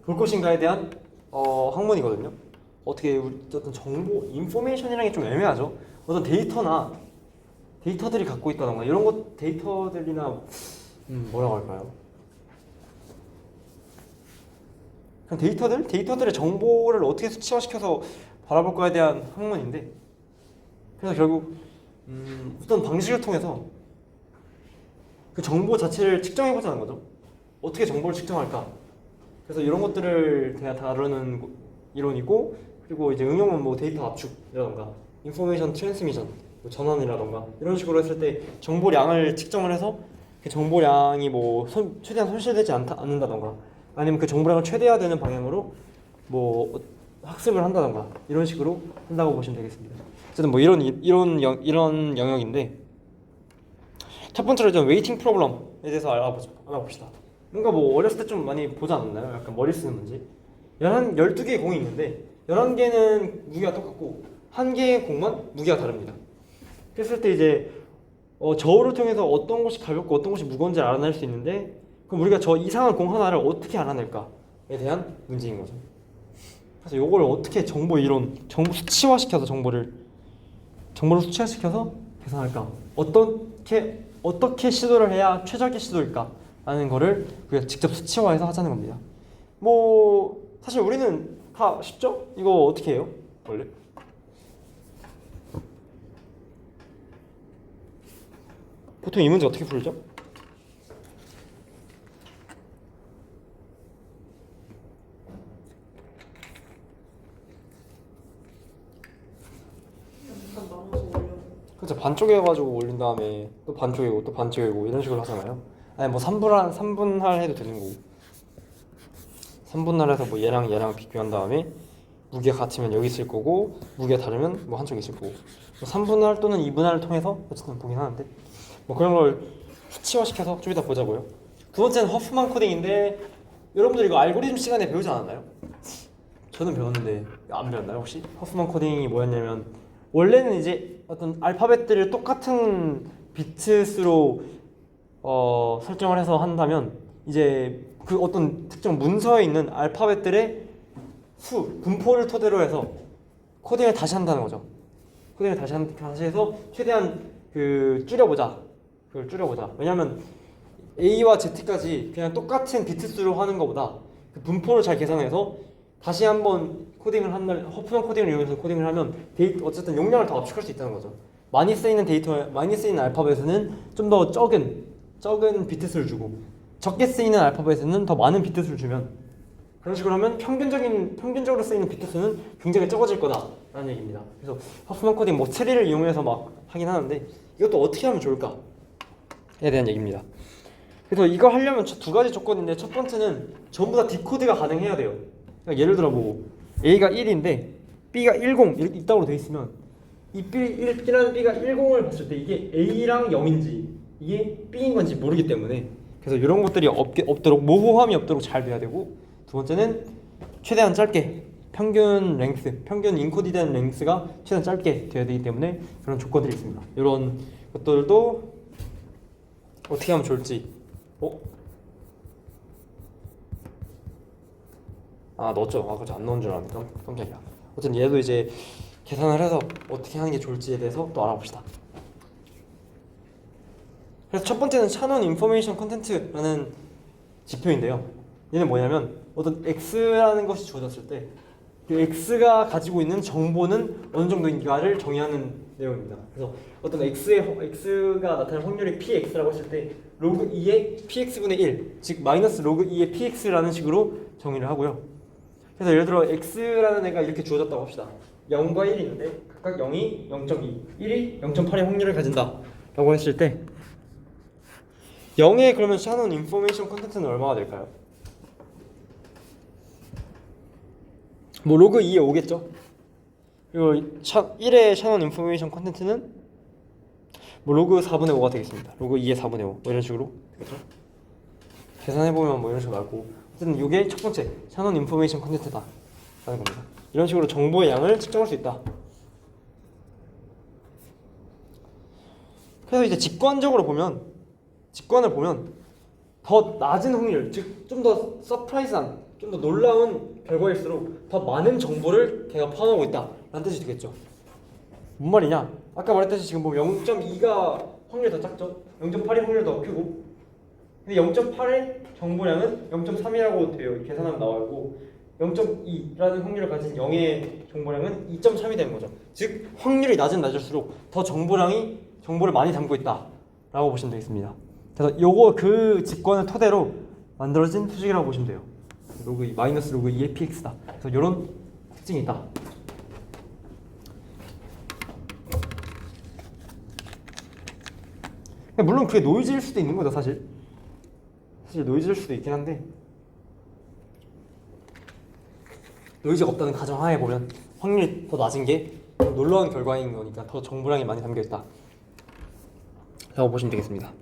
볼 것인가에 대한 학문이거든요. 어떻게 어떤 정보, 인포메이션이라는 게 좀 애매하죠. 어떤 데이터들이 갖고 있다던가 이런 것, 데이터들이나 뭐라고 할까요? 그냥 데이터들의 정보를 어떻게 수치화시켜서 바라볼 거에 대한 학문인데, 그래서 결국 어떤 방식을 통해서 그 정보 자체를 측정해보자는 거죠. 어떻게 정보를 측정할까? 그래서 이런 것들을 제가 다루는 이론이고, 그리고 이제 응용은 뭐 데이터 압축이라던가 인포메이션 트랜스미션, 뭐 전환이라던가 이런 식으로 했을 때 정보량을 측정을 해서 그 정보량이 뭐 최대한 손실되지 않는다던가, 아니면 그 정보량을 최대화되는 방향으로 뭐 학습을 한다던가 이런 식으로 한다고 보시면 되겠습니다. 어쨌든 뭐 이런 영역인데, 첫 번째로 좀 웨이팅 프로블럼에 대해서 알아봅시다. 뭔가 뭐 어렸을 때 좀 많이 보지 않았나요? 약간 머리 쓰는 문제. 12개의 공이 있는데 11개는 무게가 똑같고 1개의 공만 무게가 다릅니다. 그랬을 때 이제 저울을 통해서 어떤 것이 가볍고 어떤 것이 무거운지 알아낼 수 있는데, 그럼 우리가 저 이상한 공 하나를 어떻게 알아낼까에 대한 문제인 거죠. 그래서 이걸 어떻게 정보 수치화시켜서 정보를 수치화시켜서 계산할까? 어떻게 시도를 해야 최적의 시도일까? 라는 거를 우리가 직접 수치화해서 하자는 겁니다. 뭐 사실 우리는 다 쉽죠? 이거 어떻게 해요? 원래? 보통 이 문제 어떻게 풀죠? 약간 나눠서 올려. 그렇죠. 반쪽에 해가지고 올린 다음에 또 반쪽이고 또 반쪽이고 이런 식으로 하잖아요. 아니 뭐 3분할 해도 되는 거고, 3분할해서 뭐 얘랑 비교한 다음에 무게가 같으면 여기 있을 거고, 무게가 다르면 뭐 한쪽에 있을 거고, 뭐 3분할 또는 2분할을 통해서 어쨌든 보긴 하는데, 뭐 그런 걸 수치화시켜서 좀 이따 보자고요. 두 번째는 허프만 코딩인데 여러분들 이거 알고리즘 시간에 배우지 않았나요? 저는 배웠는데 안 배웠나요 혹시? 허프만 코딩이 뭐였냐면 원래는 이제 어떤 알파벳들을 똑같은 비트수로 설정을 해서 한다면 이제 그 어떤 특정 문서에 있는 알파벳들의 분포를 토대로 해서 코딩을 다시 한다는 거죠. 코딩을 다시 해서 최대한 줄여보자. 그걸 줄여보자. 왜냐면 A와 Z까지 그냥 똑같은 비트수로 하는 것보다 그 분포를 잘 계산해서 다시 한번 코딩을 한날 허프만 코딩을 이용해서 코딩을 하면 어쨌든 용량을 더 압축할 수 있다는 거죠. 많이 쓰이는 알파벳에는 좀 더 적은 비트수를 주고 적게 쓰이는 알파벳에는 더 많은 비트수를 주면 그런 식으로 하면 평균적으로 쓰이는 비트수는 굉장히 적어질 거다라는 얘기입니다. 그래서 허프만 코딩 뭐 트리를 이용해서 막 하긴 하는데 이것도 어떻게 하면 좋을까에 대한 얘기입니다. 그래서 이거 하려면 두 가지 조건인데 첫 번째는 전부 다 디코드가 가능해야 돼요. 그러니까 예를 들어 뭐 A가 1인데 B가 10 이렇게 있다고 돼 있으면 이 B라는 B가 10을 봤을 때 이게 A랑 0인지 이게 B인 건지 모르기 때문에 그래서 이런 것들이 없도록 모호함이 없도록 잘 돼야 되고 두 번째는 최대한 짧게 평균 인코디된 랭스가 최대한 짧게 돼야 되기 때문에 그런 조건들이 있습니다. 이런 것들도 어떻게 하면 좋을지 넣었죠. 그렇죠. 안 넣은 줄 알았는데 깜짝이야. 어쨌든 얘도 이제 계산을 해서 어떻게 하는 게 좋을지에 대해서 또 알아봅시다. 그래서 첫 번째는 샤넌 인포메이션 컨텐츠라는 지표인데요. 얘는 뭐냐면 어떤 x라는 것이 주어졌을 때 그 x가 가지고 있는 정보는 어느 정도인가를 정의하는 내용입니다. 그래서 어떤 x가 나타날 확률이 px라고 했을 때 로그 2의 px분의 1, 즉 마이너스 로그 2의 px라는 식으로 정의를 하고요. 그래서 예를 들어 x라는 애가 이렇게 주어졌다고 합시다. 0과 1이 있는데 각각 0이 0.2, 1이 0.8의 확률을 가진다 라고 했을 때 0의 그러면 샤넌 인포메이션 컨텐츠는 얼마가 될까요? 뭐 로그 2에 5겠죠? 그리고 1의 샤넌 인포메이션 컨텐츠는 뭐 로그 4분의 5가 되겠습니다. 로그 2의 4분의 5 뭐 이런 식으로 되겠죠? 계산해보면 뭐 이런 식으로 나오고 어쨌든 이게 첫 번째 샤넌 인포메이션 컨텐츠다 라는 겁니다. 이런 식으로 정보의 양을 측정할 수 있다. 그래서 이제 직관을 보면 더 낮은 확률, 즉 좀 더 서프라이즈한, 좀 더 놀라운 결과일수록 더 많은 정보를 걔가 포함하고 있다 라는 뜻이 되겠죠. 뭔 말이냐? 아까 말했듯이 지금 보면 0.2가 확률이 더 작죠? 0.8이 확률이 더 크고 근데 0.8의 정보량은 0.3이라고 돼요. 계산하면 나와있고 0.2라는 확률을 가진 0의 정보량은 2.3이 되는 거죠. 즉 확률이 낮을수록 더 정보를 많이 담고 있다 라고 보시면 되겠습니다. 그래서 요거 그 직관을 토대로 만들어진 수식이라고 보시면 돼요. 마이너스 로그 2의 px다. 그래서 이런 특징이 있다. 물론 그게 노이즈일 수도 있는 거죠. 사실 노이즈일 수도 있긴 한데 노이즈가 없다는 가정하에 보면 확률이 더 낮은 게 놀라운 결과인 거니까 더 정보량이 많이 담겨있다 라고 보시면 되겠습니다.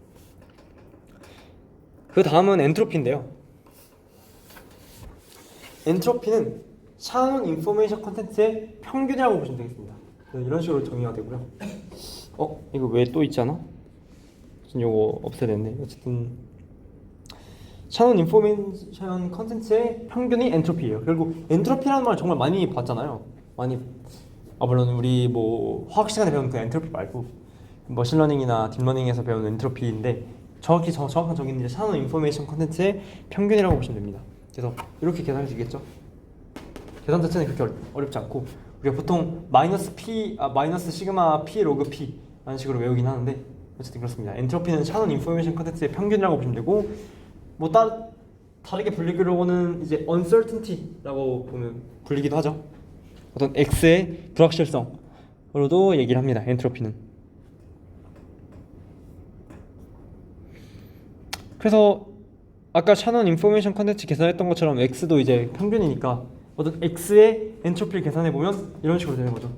그 다음은 엔트로피인데요. 엔트로피는 샤넌 인포메이션 컨텐츠의 평균이라고 보시면 되겠습니다. 이런 식으로 정의가 되고요. 이거 왜 또 있잖아? 요거 없애야 되는데 어쨌든 샤넌 인포메이션 컨텐츠의 평균이 엔트로피예요. 결국 엔트로피라는 말 정말 많이 봤잖아요. 물론 우리 뭐 화학 시간에 배운 그 엔트로피 말고 머신러닝이나 딥러닝에서 배운 엔트로피인데 정확한 정의는 이제 샤넌 인포메이션 컨텐츠의 평균이라고 보시면 됩니다. 그래서 이렇게 계산할 수 있겠죠? 계산 자체는 그렇게 어렵지 않고 우리가 보통 마이너스 시그마 p 로그 p 라는 식으로 외우긴 하는데 어쨌든 그렇습니다. 엔트로피는 샤넌 인포메이션 컨텐츠의 평균이라고 보시면 되고 뭐 다르게 불리기로는 이제 uncertainty라고 불리기도 하죠. 어떤 x의 불확실성으로도 얘기를 합니다. 엔트로피는. 그래서 아까 샤넌 인포메이션 컨텐츠 계산했던 것처럼 x도 이제 평균이니까 어떤 x의 엔트로피를 계산해 보면 이런 식으로 되는 거죠.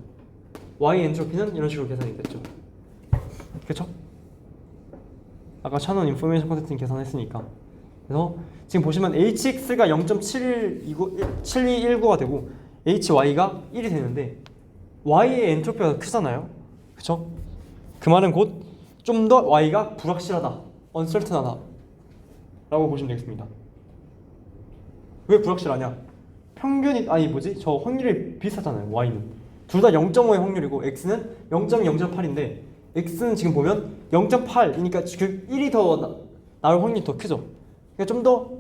y 엔트로피는 이런 식으로 계산이 됐죠. 그렇죠? 아까 샤넌 인포메이션 컨텐츠는 계산했으니까 그래서 지금 보시면 hx가 0.7219가 되고 hy가 1이 되는데 y의 엔트로피가 더 크잖아요. 그쵸? 그 말은 곧 좀 더 y가 불확실하다, uncertain하다 라고 보시면 되겠습니다. 왜 불확실하냐? 평균이 저 확률이 비슷하잖아요. y는 둘 다 0.5의 확률이고 x는 0.008인데 x는 지금 보면 0.8이니까 그 1이 더 나올 확률이 더 크죠. 그러니까 좀 더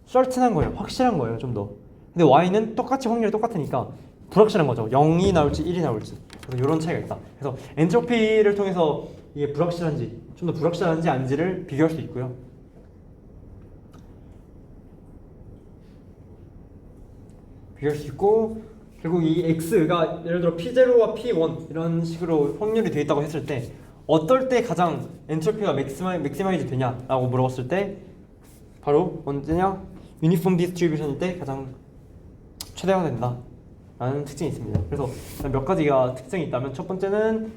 certain한 거예요. 확실한 거예요. 좀 더. 근데 y는 똑같이 확률이 똑같으니까 불확실한 거죠. 0이 나올지 1이 나올지. 그래서 이런 차이가 있다. 그래서 엔트로피를 통해서 이게 불확실한지 좀 더 불확실한지 아닌지를 비교할 수 있고요. 비교할 수 있고 결국 이 x가 예를 들어 p0와 p1 이런 식으로 확률이 되어 있다고 했을 때 어떨 때 가장 엔트로피가 맥시마이즈 되냐라고 물어봤을 때 바로 언제냐? 유니폼 디스트리뷰션일 때 가장 최대화가 된다 라는 특징이 있습니다. 그래서 몇 가지가 특징이 있다면 첫 번째는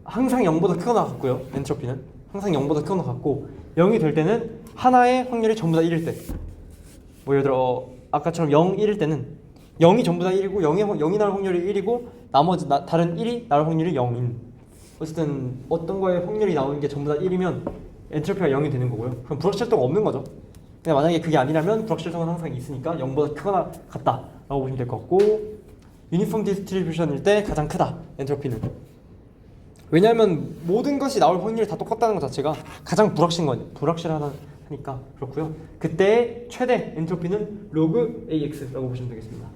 항상 0보다 크거나 같고요. 엔트로피는 항상 0보다 크거나 같고 0이 될 때는 하나의 확률이 전부 다 1일 때 뭐 예를 들어 아까처럼 0, 1일 때는 0이 전부 다 1이고 0이 나올 확률이 1이고 나머지 다른 1이 나올 확률이 0인 어쨌든 어떤 거에 확률이 나오는 게 전부 다 1이면 엔트로피가 0이 되는 거고요. 그럼 불확실성은 없는 거죠. 근데 만약에 그게 아니라면 불확실성은 항상 있으니까 0보다 크거나 같다 라고 보시면 될 것 같고 유니폼 디스트리뷰션일 때 가장 크다 엔트로피는. 왜냐하면 모든 것이 나올 확률이 다 똑같다는 것 자체가 가장 불확실하니까 그렇고요. 그때 최대 엔트로피는 로그 AX라고 보시면 되겠습니다.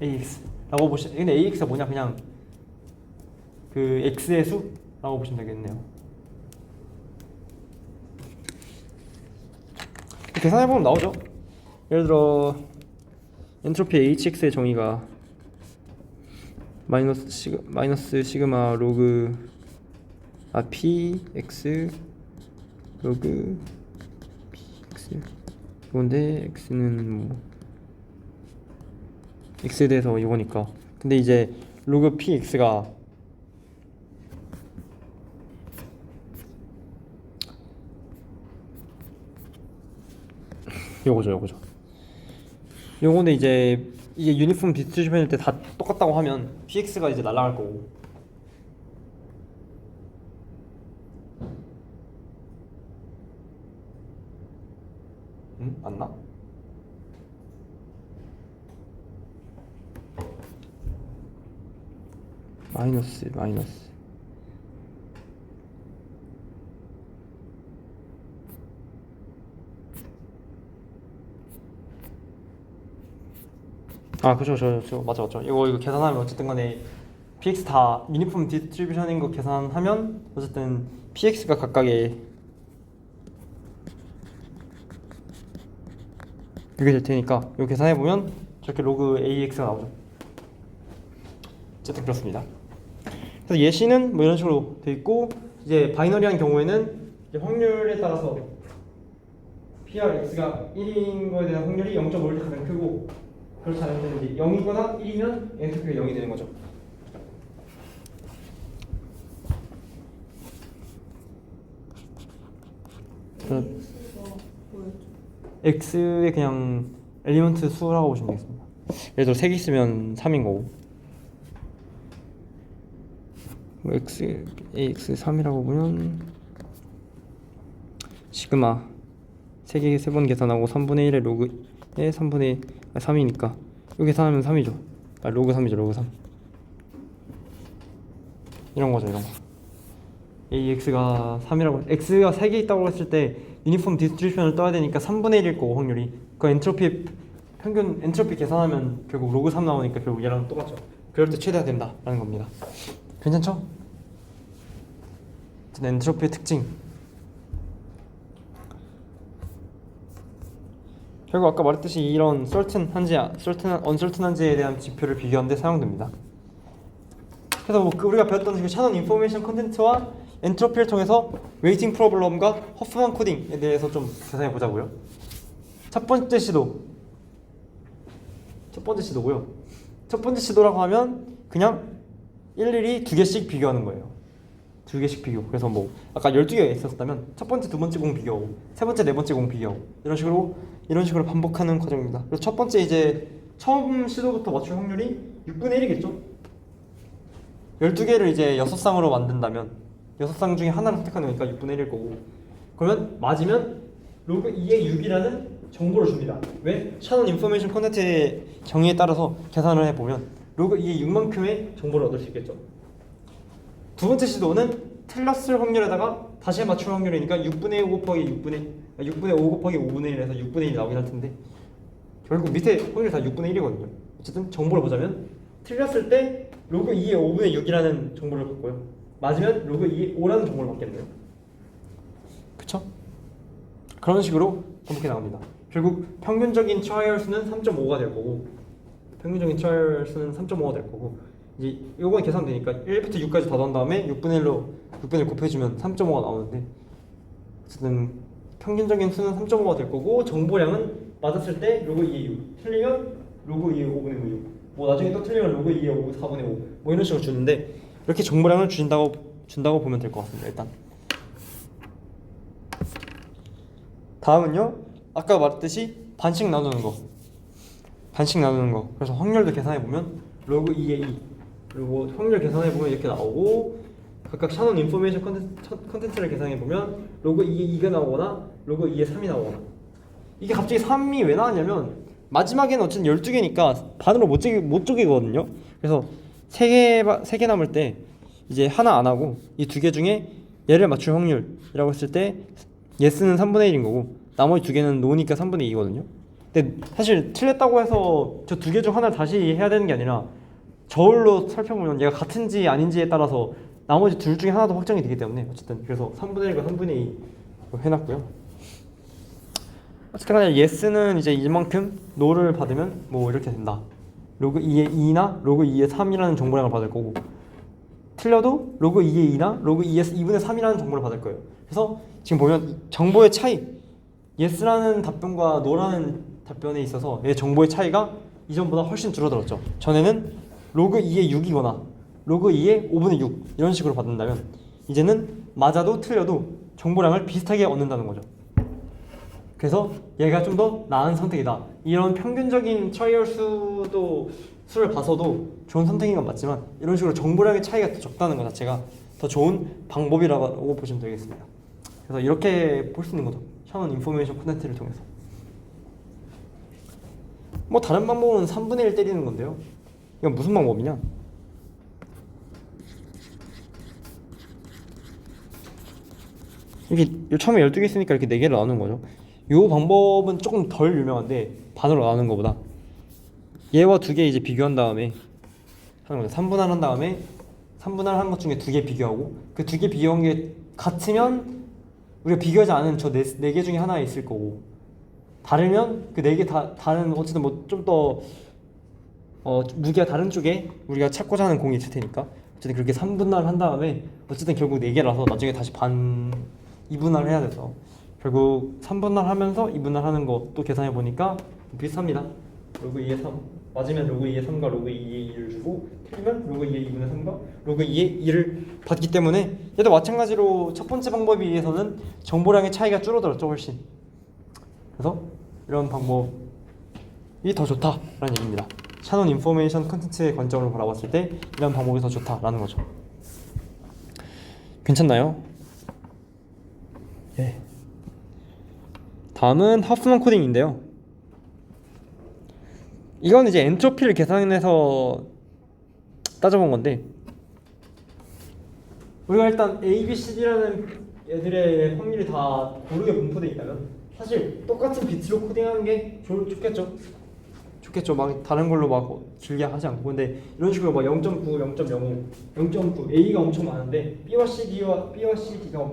AX라고 근데 AX가 뭐냐? 그냥 그 X의 수라고 보시면 되겠네요. 계산해보면 나오죠. 예를 들어 엔트로피 HX의 정의가 마이너스 시그마 로그 px 로그 px 이건데 x는 뭐 x에 대해서 이거니까. 근데 이제 로그 px가 요거죠. 요거는 이제 이게 유니폼 디스트리뷰션일 때 다 똑같다고 하면 px가 이제 날아갈 거고 맞나? 마이너스 그죠. 맞죠. 이거 계산하면 어쨌든 간에 px 다 유니폼 디스트리뷰션인 거 계산하면 어쨌든 px가 각각의 이게 될 테니까 이거 계산해보면 저렇게 로그 AX가 나오죠. 어쨌든 그렇습니다. 그래서 예시는 뭐 이런 식으로 돼 있고 이제 바이너리한 경우에는 이제 확률에 따라서 PRX가 1인 거에 대한 확률이 0.5일 때 가장 크고 그렇지 않을 때는 이제 0이거나 1이면 엔트로피가 0이 되는 거죠. X의 그냥 엘리먼트 수라고 보시면 되겠습니다. 예를 들어 3개 있으면 3인 거고 X, AX 3이라고 보면 시그마 3개 3번 계산하고 3분의 1의 로그에 3분의 3이니까 이거 계산하면 3이죠. 로그 3이죠. 로그 3 이런 거죠. AX가 3이라고 X가 3개 있다고 했을 때 유니폼 디스트리뷰션을 떠야 되니까 3분의 1일 거고 확률이 그 엔트로피 평균 엔트로피 계산하면 결국 로그 3 나오니까 결국 얘랑 똑같죠. 그럴 때 최대화 된다라는 겁니다. 괜찮죠? 엔트로피의 특징 결국 아까 말했듯이 이런 uncertain한지에 대한 지표를 비교하는 데 사용됩니다. 그래서 뭐 우리가 배웠던 그 샤넌 인포메이션 컨텐츠와 엔트로피를 통해서 웨이팅 프로블럼과 허프만 코딩에 대해서 좀 계산해 보자고요. 첫 번째 시도고요. 첫 번째 시도라고 하면 그냥 일일이 2개씩 비교하는 거예요. 두 개씩 비교. 그래서 뭐 아까 12개가 있었다면 첫 번째, 두 번째 공 비교하고 세 번째, 네 번째 공 비교하고 이런 식으로 반복하는 과정입니다. 그래서 첫 번째 이제 처음 시도부터 맞출 확률이 6분의 1이겠죠? 12개를 이제 6쌍으로 만든다면 6쌍 중에 하나를 선택하는 거니까 6분의 1일 거고, 그러면 맞으면 로그 2의 6이라는 정보를 줍니다. 왜? 샤넌 인포메이션 컨텐츠의 정의에 따라서 계산을 해보면 로그 2의 6만큼의 정보를 얻을 수 있겠죠. 두 번째 시도는 틀렸을 확률에다가 다시 맞출 확률이니까 6분의 5 곱하기 6분의 5 곱하기 5분의 1에서 6분의 1이 나오긴 할 텐데 결국 밑에 확률이 다 6분의 1이거든요. 어쨌든 정보를 보자면 틀렸을 때 로그 2의 5분의 6이라는 정보를 받고요. 맞으면 로그 2의 5라는 정보를 받겠네요. 그쵸? 그런 식으로 반복해 나갑니다. 결국 평균적인 트라이얼 수는 3.5가 될 거고, 이제 요건 계산되니까 1부터 6까지 다 더한 다음에 6분의 1 곱해주면 3.5가 나오는데, 어쨌든 평균적인 수는 3.5가 될 거고, 정보량은 맞았을 때 로그 2의 6, 틀리면 로그 2의 5분의 6, 뭐 나중에 또 틀리면 로그 2의 5, 4분의 5, 뭐 이런 식으로 주는데, 이렇게 정보량을 준다고 보면 될 것 같습니다. 일단 다음은요, 아까 말했듯이 반씩 나누는 거. 그래서 확률도 계산해 보면 로그 2의 2, 그리고 확률 계산해 보면 이렇게 나오고, 각각 샤넌 인포메이션 컨텐츠를 계산해 보면 로그 2의 2가 나오거나 로그 2의 3이 나오거나. 이게 갑자기 3이 왜 나왔냐면 마지막에는 어쨌든 12개니까 반으로 못 쪼개거든요. 그래서 3개 남을 때 이제 하나 안 하고 이 2개 중에 얘를 맞출 확률이라고 했을 때 예스는 3분의 1인 거고 나머지 2개는 노니까 3분의 2거든요. 근데 사실 틀렸다고 해서 저 2개 중 하나를 다시 해야 되는 게 아니라 저울로 살펴보면 얘가 같은지 아닌지에 따라서 나머지 둘 중에 하나도 확정이 되기 때문에 어쨌든 그래서 3분의 1과 3분의 2 해놨고요. 어쨌든 간에 yes는 이제 이만큼 no를 받으면 뭐 이렇게 된다. 로그 2의 2나 로그 2의 3이라는 정보량을 받을 거고, 틀려도 로그 2의 2나 로그 2의 2분의 3이라는 정보를 받을 거예요. 그래서 지금 보면 정보의 차이, yes라는 답변과 no라는 답변에 있어서 얘 정보의 차이가 이전보다 훨씬 줄어들었죠. 전에는 로그 2의 6이거나 로그 2의 5분의 6 이런 식으로 받는다면 이제는 맞아도 틀려도 정보량을 비슷하게 얻는다는 거죠. 그래서 얘가 좀 더 나은 선택이다. 이런 평균적인 트라이얼 수를 봐서도 좋은 선택인 건 맞지만 이런 식으로 정보량의 차이가 더 적다는 것 자체가 더 좋은 방법이라고 보시면 되겠습니다. 그래서 이렇게 볼 수 있는 거죠. 샤넌 인포메이션 컨텐츠를 통해서. 뭐 다른 방법은 3분의 1 때리는 건데요. 이건 무슨 방법이냐? 이렇게 처음에 12개 있으니까 이렇게 4개를 나누는 거죠. 이 방법은 조금 덜 유명한데 반으로 나누는 것보다 얘와 2개 이제 비교한 다음에 하는 거죠. 3분할한 다음에 3분할한 것 중에 2개 비교하고 그 2개 비교한 게 같으면 우리가 비교하지 않은 저 4개 중에 하나에 있을 거고, 다르면 그 4개 다 다른 어쨌든 뭐 좀 더 무게가 다른 쪽에 우리가 찾고자 하는 공이 있을 테니까 어쨌든 그렇게 3분할한 다음에 어쨌든 결국 4개라서 나중에 다시 2분할 해야 돼서 결국 3분할 하면서 2분할 하는 것도 계산해 보니까 비슷합니다. 로그 2의 3 맞으면 로그 2의 3과 로그 2의 2를 주고 틀리면 로그 2의 2분의 3과 로그 2의 2를 받기 때문에 얘도 마찬가지로 첫 번째 방법에 비해서는 정보량의 차이가 줄어들었죠, 훨씬. 그래서 이런 방법이 더 좋다라는 얘기입니다. 샤넌 인포메이션 컨텐츠의 관점으로 바라봤을 때 이런 방법이 더 좋다라는 거죠. 괜찮나요? 예. 다음은 하프만 코딩인데요. 이건 이제 엔트로피를 계산해서 따져본 건데, 우리가 일단 A, B, C, D라는 애들의 확률이 다 고르게 분포되어 있다면 사실 똑같은 비트로 코딩하는 게 좋겠죠. 막 다른 걸로 막 길게 하지 않고. 근데 이런 식으로 막 0.9, 0.05, 0.9 A가 엄청 많은데 B와 C, D가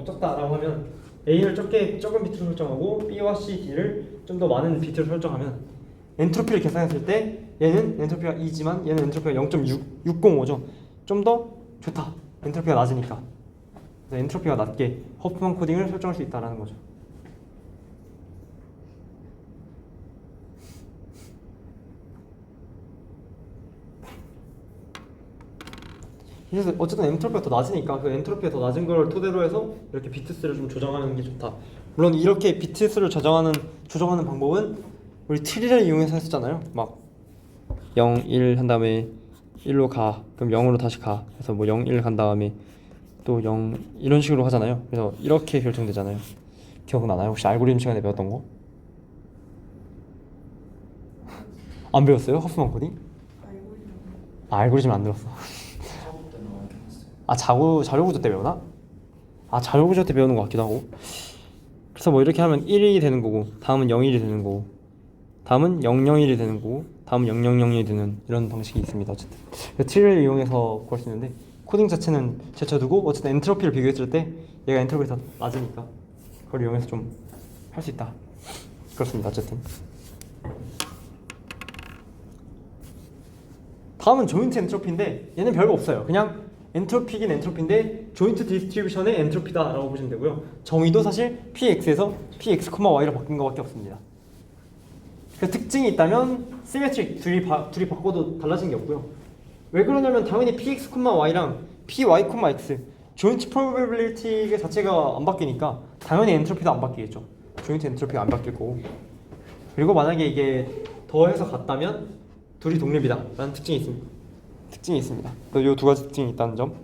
적다라고 하면 A를 적은 비트로 설정하고 B와 C, D를 좀 더 많은 비트로 설정하면 엔트로피를 계산했을 때 얘는 엔트로피가 2지만 얘는 엔트로피가 0.605죠. 좀 더 좋다. 엔트로피가 낮으니까. 그래서 엔트로피가 낮게 허프만 코딩을 설정할 수 있다는 거죠. 그래서 어쨌든 엔트로피가 더 낮으니까 그 엔트로피가 더 낮은 걸 토대로 해서 이렇게 비트수를 좀 조정하는 게 좋다. 물론 이렇게 비트수를 조정하는 방법은 우리 트리를 이용해서 했었잖아요. 막 0, 1 한 다음에 1로 가. 그럼 0으로 다시 가. 그래서 뭐 0, 1 간 다음에 또 0 이런 식으로 하잖아요. 그래서 이렇게 결정되잖아요. 기억나나요? 혹시 알고리즘 시간에 배웠던 거? 안 배웠어요? 허프만 코딩? 알고리즘. 알고리즘 안 들었어. 작업 때 나오긴 했어요. 자료 구조 때 배우나? 자료 구조 때 배우는 것 같기도 하고. 그래서 뭐 이렇게 하면 1이 되는 거고, 다음은 0일이 되는 거고, 다음은 001이 되는 거고, 다음은 0001이 되는 이런 방식이 있습니다. 어쨌든 트리를 이용해서 구할 수 있는데 코딩 자체는 제쳐두고 어쨌든 엔트로피를 비교했을 때 얘가 엔트로피가 더 낮으니까 그걸 이용해서 좀 할 수 있다. 그렇습니다. 어쨌든 다음은 조인트 엔트로피인데 얘는 별거 없어요. 그냥 엔트로피긴 엔트로피인데 조인트 디스트리뷰션의 엔트로피다 라고 보시면 되고요. 정의도 사실 px에서 px, y로 바뀐 것밖에 없습니다. 그 특징이 있다면 시메트릭 둘이 바꿔도 달라진 게 없고요. 왜 그러냐면 당연히 px, y랑 py, x 조인트 프로베빌리티 자체가 안 바뀌니까 당연히 엔트로피도 안 바뀌겠죠. 조인트 엔트로피가 안 바뀔 거고. 그리고 만약에 이게 더해서 같다면 둘이 독립이다 라는 특징이 있습니다. 이 두 가지 특징이 있다는 점.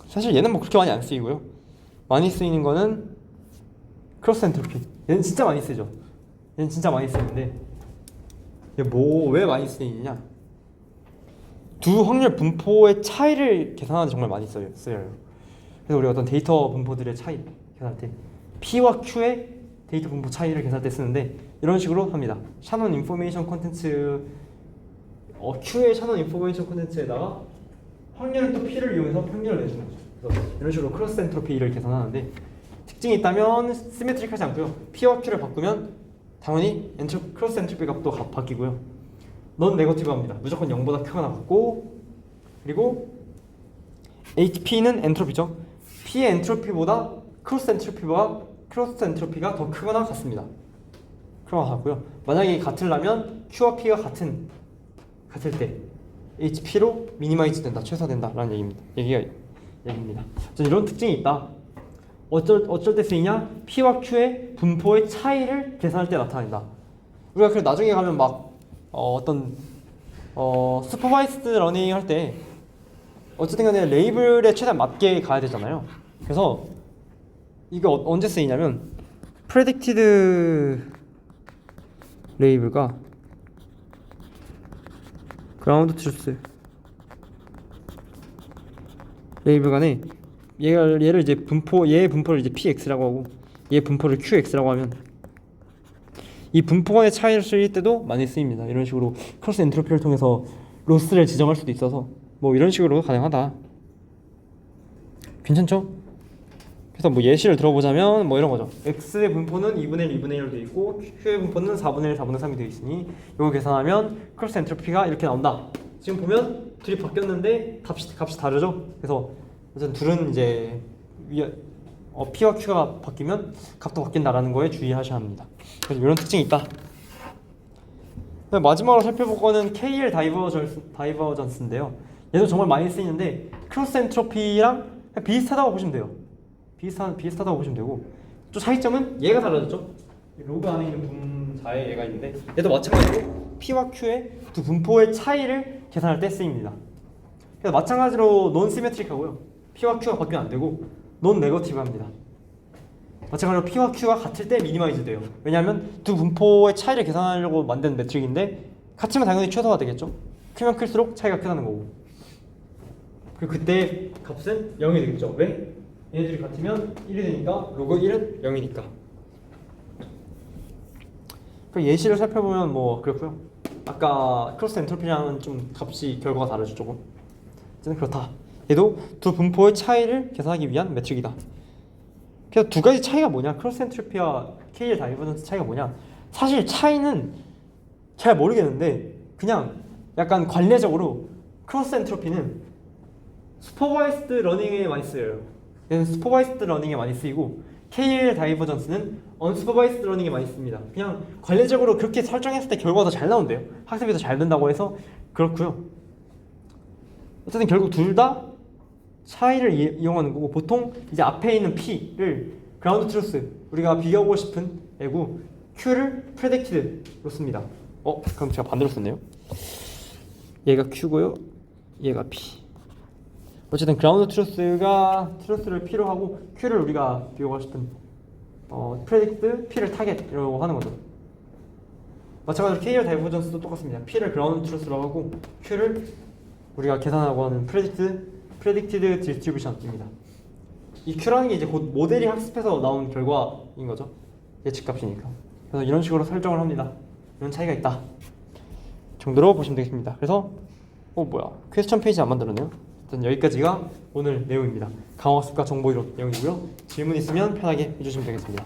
사실 얘는 뭐 그렇게 많이 안 쓰이고요. 많이 쓰이는 거는 크로스 엔트로피. 얘는 진짜 많이 쓰죠. 얘는 진짜 많이 쓰이는데 왜 많이 쓰이느냐? 두 확률 분포의 차이를 계산하는데 정말 많이 쓰여요. 그래서 우리가 어떤 데이터 분포들의 차이 계산할 때 P와 Q의 데이터 분포 차이를 계산할 때 쓰는데 이런 식으로 합니다. 샤넌 인포메이션 콘텐츠 Q의 샤넌 인포메이션 콘텐츠에다가 확률은 또 P를 이용해서 평균을 내주는 거죠. 그래서 이런 식으로 크로스 엔트로피를 계산하는데 특징이 있다면 시메트릭하지 않고요. P와 Q를 바꾸면 당연히 크로스 엔트로피 값도 바뀌고요. 넌 네거티브합니다. 무조건 0보다 크거나 같고, 그리고 HP는 엔트로피죠. P의 엔트로피보다 크로스 엔트로피가 더 크거나 같습니다. 크거나 같고요. 만약에 같으려면 Q와 P가 같을 때 HP로 미니마이즈 된다, 최소화된다라는 얘기입니다. 이런 특징이 있다. 어쩔 때 쓰이냐? P와 Q의 분포의 차이를 계산할 때 나타낸다. 우리가 그래 나중에 가면 막 슈퍼바이스드 러닝 할 때 어쨌든 간에 레이블에 최대한 맞게 가야 되잖아요. 그래서 이거 언제 쓰이냐면 predicted 레이블과 ground truth 레이블 간에 얘를 이제 얘의 분포를 이제 px라고 하고 얘의 분포를 qx라고 하면 이 분포 간의 차이를 쓸 때도 많이 쓰입니다. 이런 식으로 크로스 엔트로피를 통해서 로스를 지정할 수도 있어서 뭐 이런 식으로 가능하다. 괜찮죠? 그래서 뭐 예시를 들어보자면 뭐 이런 거죠. x의 분포는 2분의 1, 2분의 1로 되어 있고 q의 분포는 4분의 1, 4분의 3이 되어 있으니 이거 계산하면 크로스 엔트로피가 이렇게 나온다. 지금 보면 둘이 바뀌었는데 값이 다르죠? 그래서 어쨌든 둘은 이제 P와 Q가 바뀌면 값도 바뀐다라는 거에 주의하셔야 합니다. 그래서 이런 특징이 있다. 마지막으로 살펴볼 거는 KL 다이버전스인데요. 얘도 정말 많이 쓰이는데 크로스 엔트로피랑 비슷하다고 보시면 돼요. 비슷하다고 보시면 되고 또 차이점은 얘가 달라졌죠. 로그 안에 있는 분자에 얘가 있는데 얘도 마찬가지로 P와 Q의 두 분포의 차이를 계산할 때 쓰입니다. 그래서 마찬가지로 논 시메트릭하고요. P와 Q가 바뀌면 안 되고 논 네거티브합니다. 마찬가지로 P와 Q가 같을 때 미니마이즈 돼요. 왜냐하면 두 분포의 차이를 계산하려고 만든 매트릭인데 같으면 당연히 최소화 되겠죠. 크면 클수록 차이가 크다는 거고. 그리고 그때 값은 0이 되겠죠. 왜? 얘네들이 같으면 1이 되니까 로그 1은 0이니까. 그 예시를 살펴보면 뭐 그렇고요. 아까 크로스 엔트로피랑은 좀 값이 결과가 다르죠. 조금. 어쨌든 그렇다. 얘도 두 분포의 차이를 계산하기 위한 매트릭이다. 그래서 두 가지 차이가 뭐냐? 크로스 엔트로피와 KL 다이버전스 차이가 뭐냐? 사실 차이는 잘 모르겠는데 그냥 약간 관례적으로 크로스 엔트로피는 슈퍼바이스드 러닝에 많이 쓰여요. 얘는 슈퍼바이스드 러닝에 많이 쓰이고 KL 다이버전스는 언슈퍼바이스드 러닝에 많이 씁니다. 그냥 관례적으로 그렇게 설정했을 때 결과가 더 잘 나온대요. 학습이 더 잘 된다고 해서 그렇고요. 어쨌든 결국 둘 다 차이를 이용하는 거고, 보통 이제 앞에 있는 P를 그라운드 트루스, 우리가 비교하고 싶은 애고 Q를 predicted로 씁니다. 그럼 제가 반대로 썼네요. 얘가 Q고요, 얘가 P. 어쨌든 그라운드 트루스를 P로 하고 Q를 우리가 비교하고 싶은 predict, P를 target이라고 하는 거죠. 마찬가지로 K열 다이버전스도 똑같습니다. P를 그라운드 트루스로 하고 Q를 우리가 계산하고 하는 predicted distribution입니다. 이 Q라는 게 이제 곧 모델이 학습해서 나온 결과인 거죠. 예측값이니까. 그래서 이런 식으로 설정을 합니다. 이런 차이가 있다 정도로 보시면 되겠습니다. 그래서 퀘스천 페이지 안 만들었네요. 일단 여기까지가 오늘 내용입니다. 강화학습과 정보이론 내용이고요. 질문 있으면 편하게 해주시면 되겠습니다.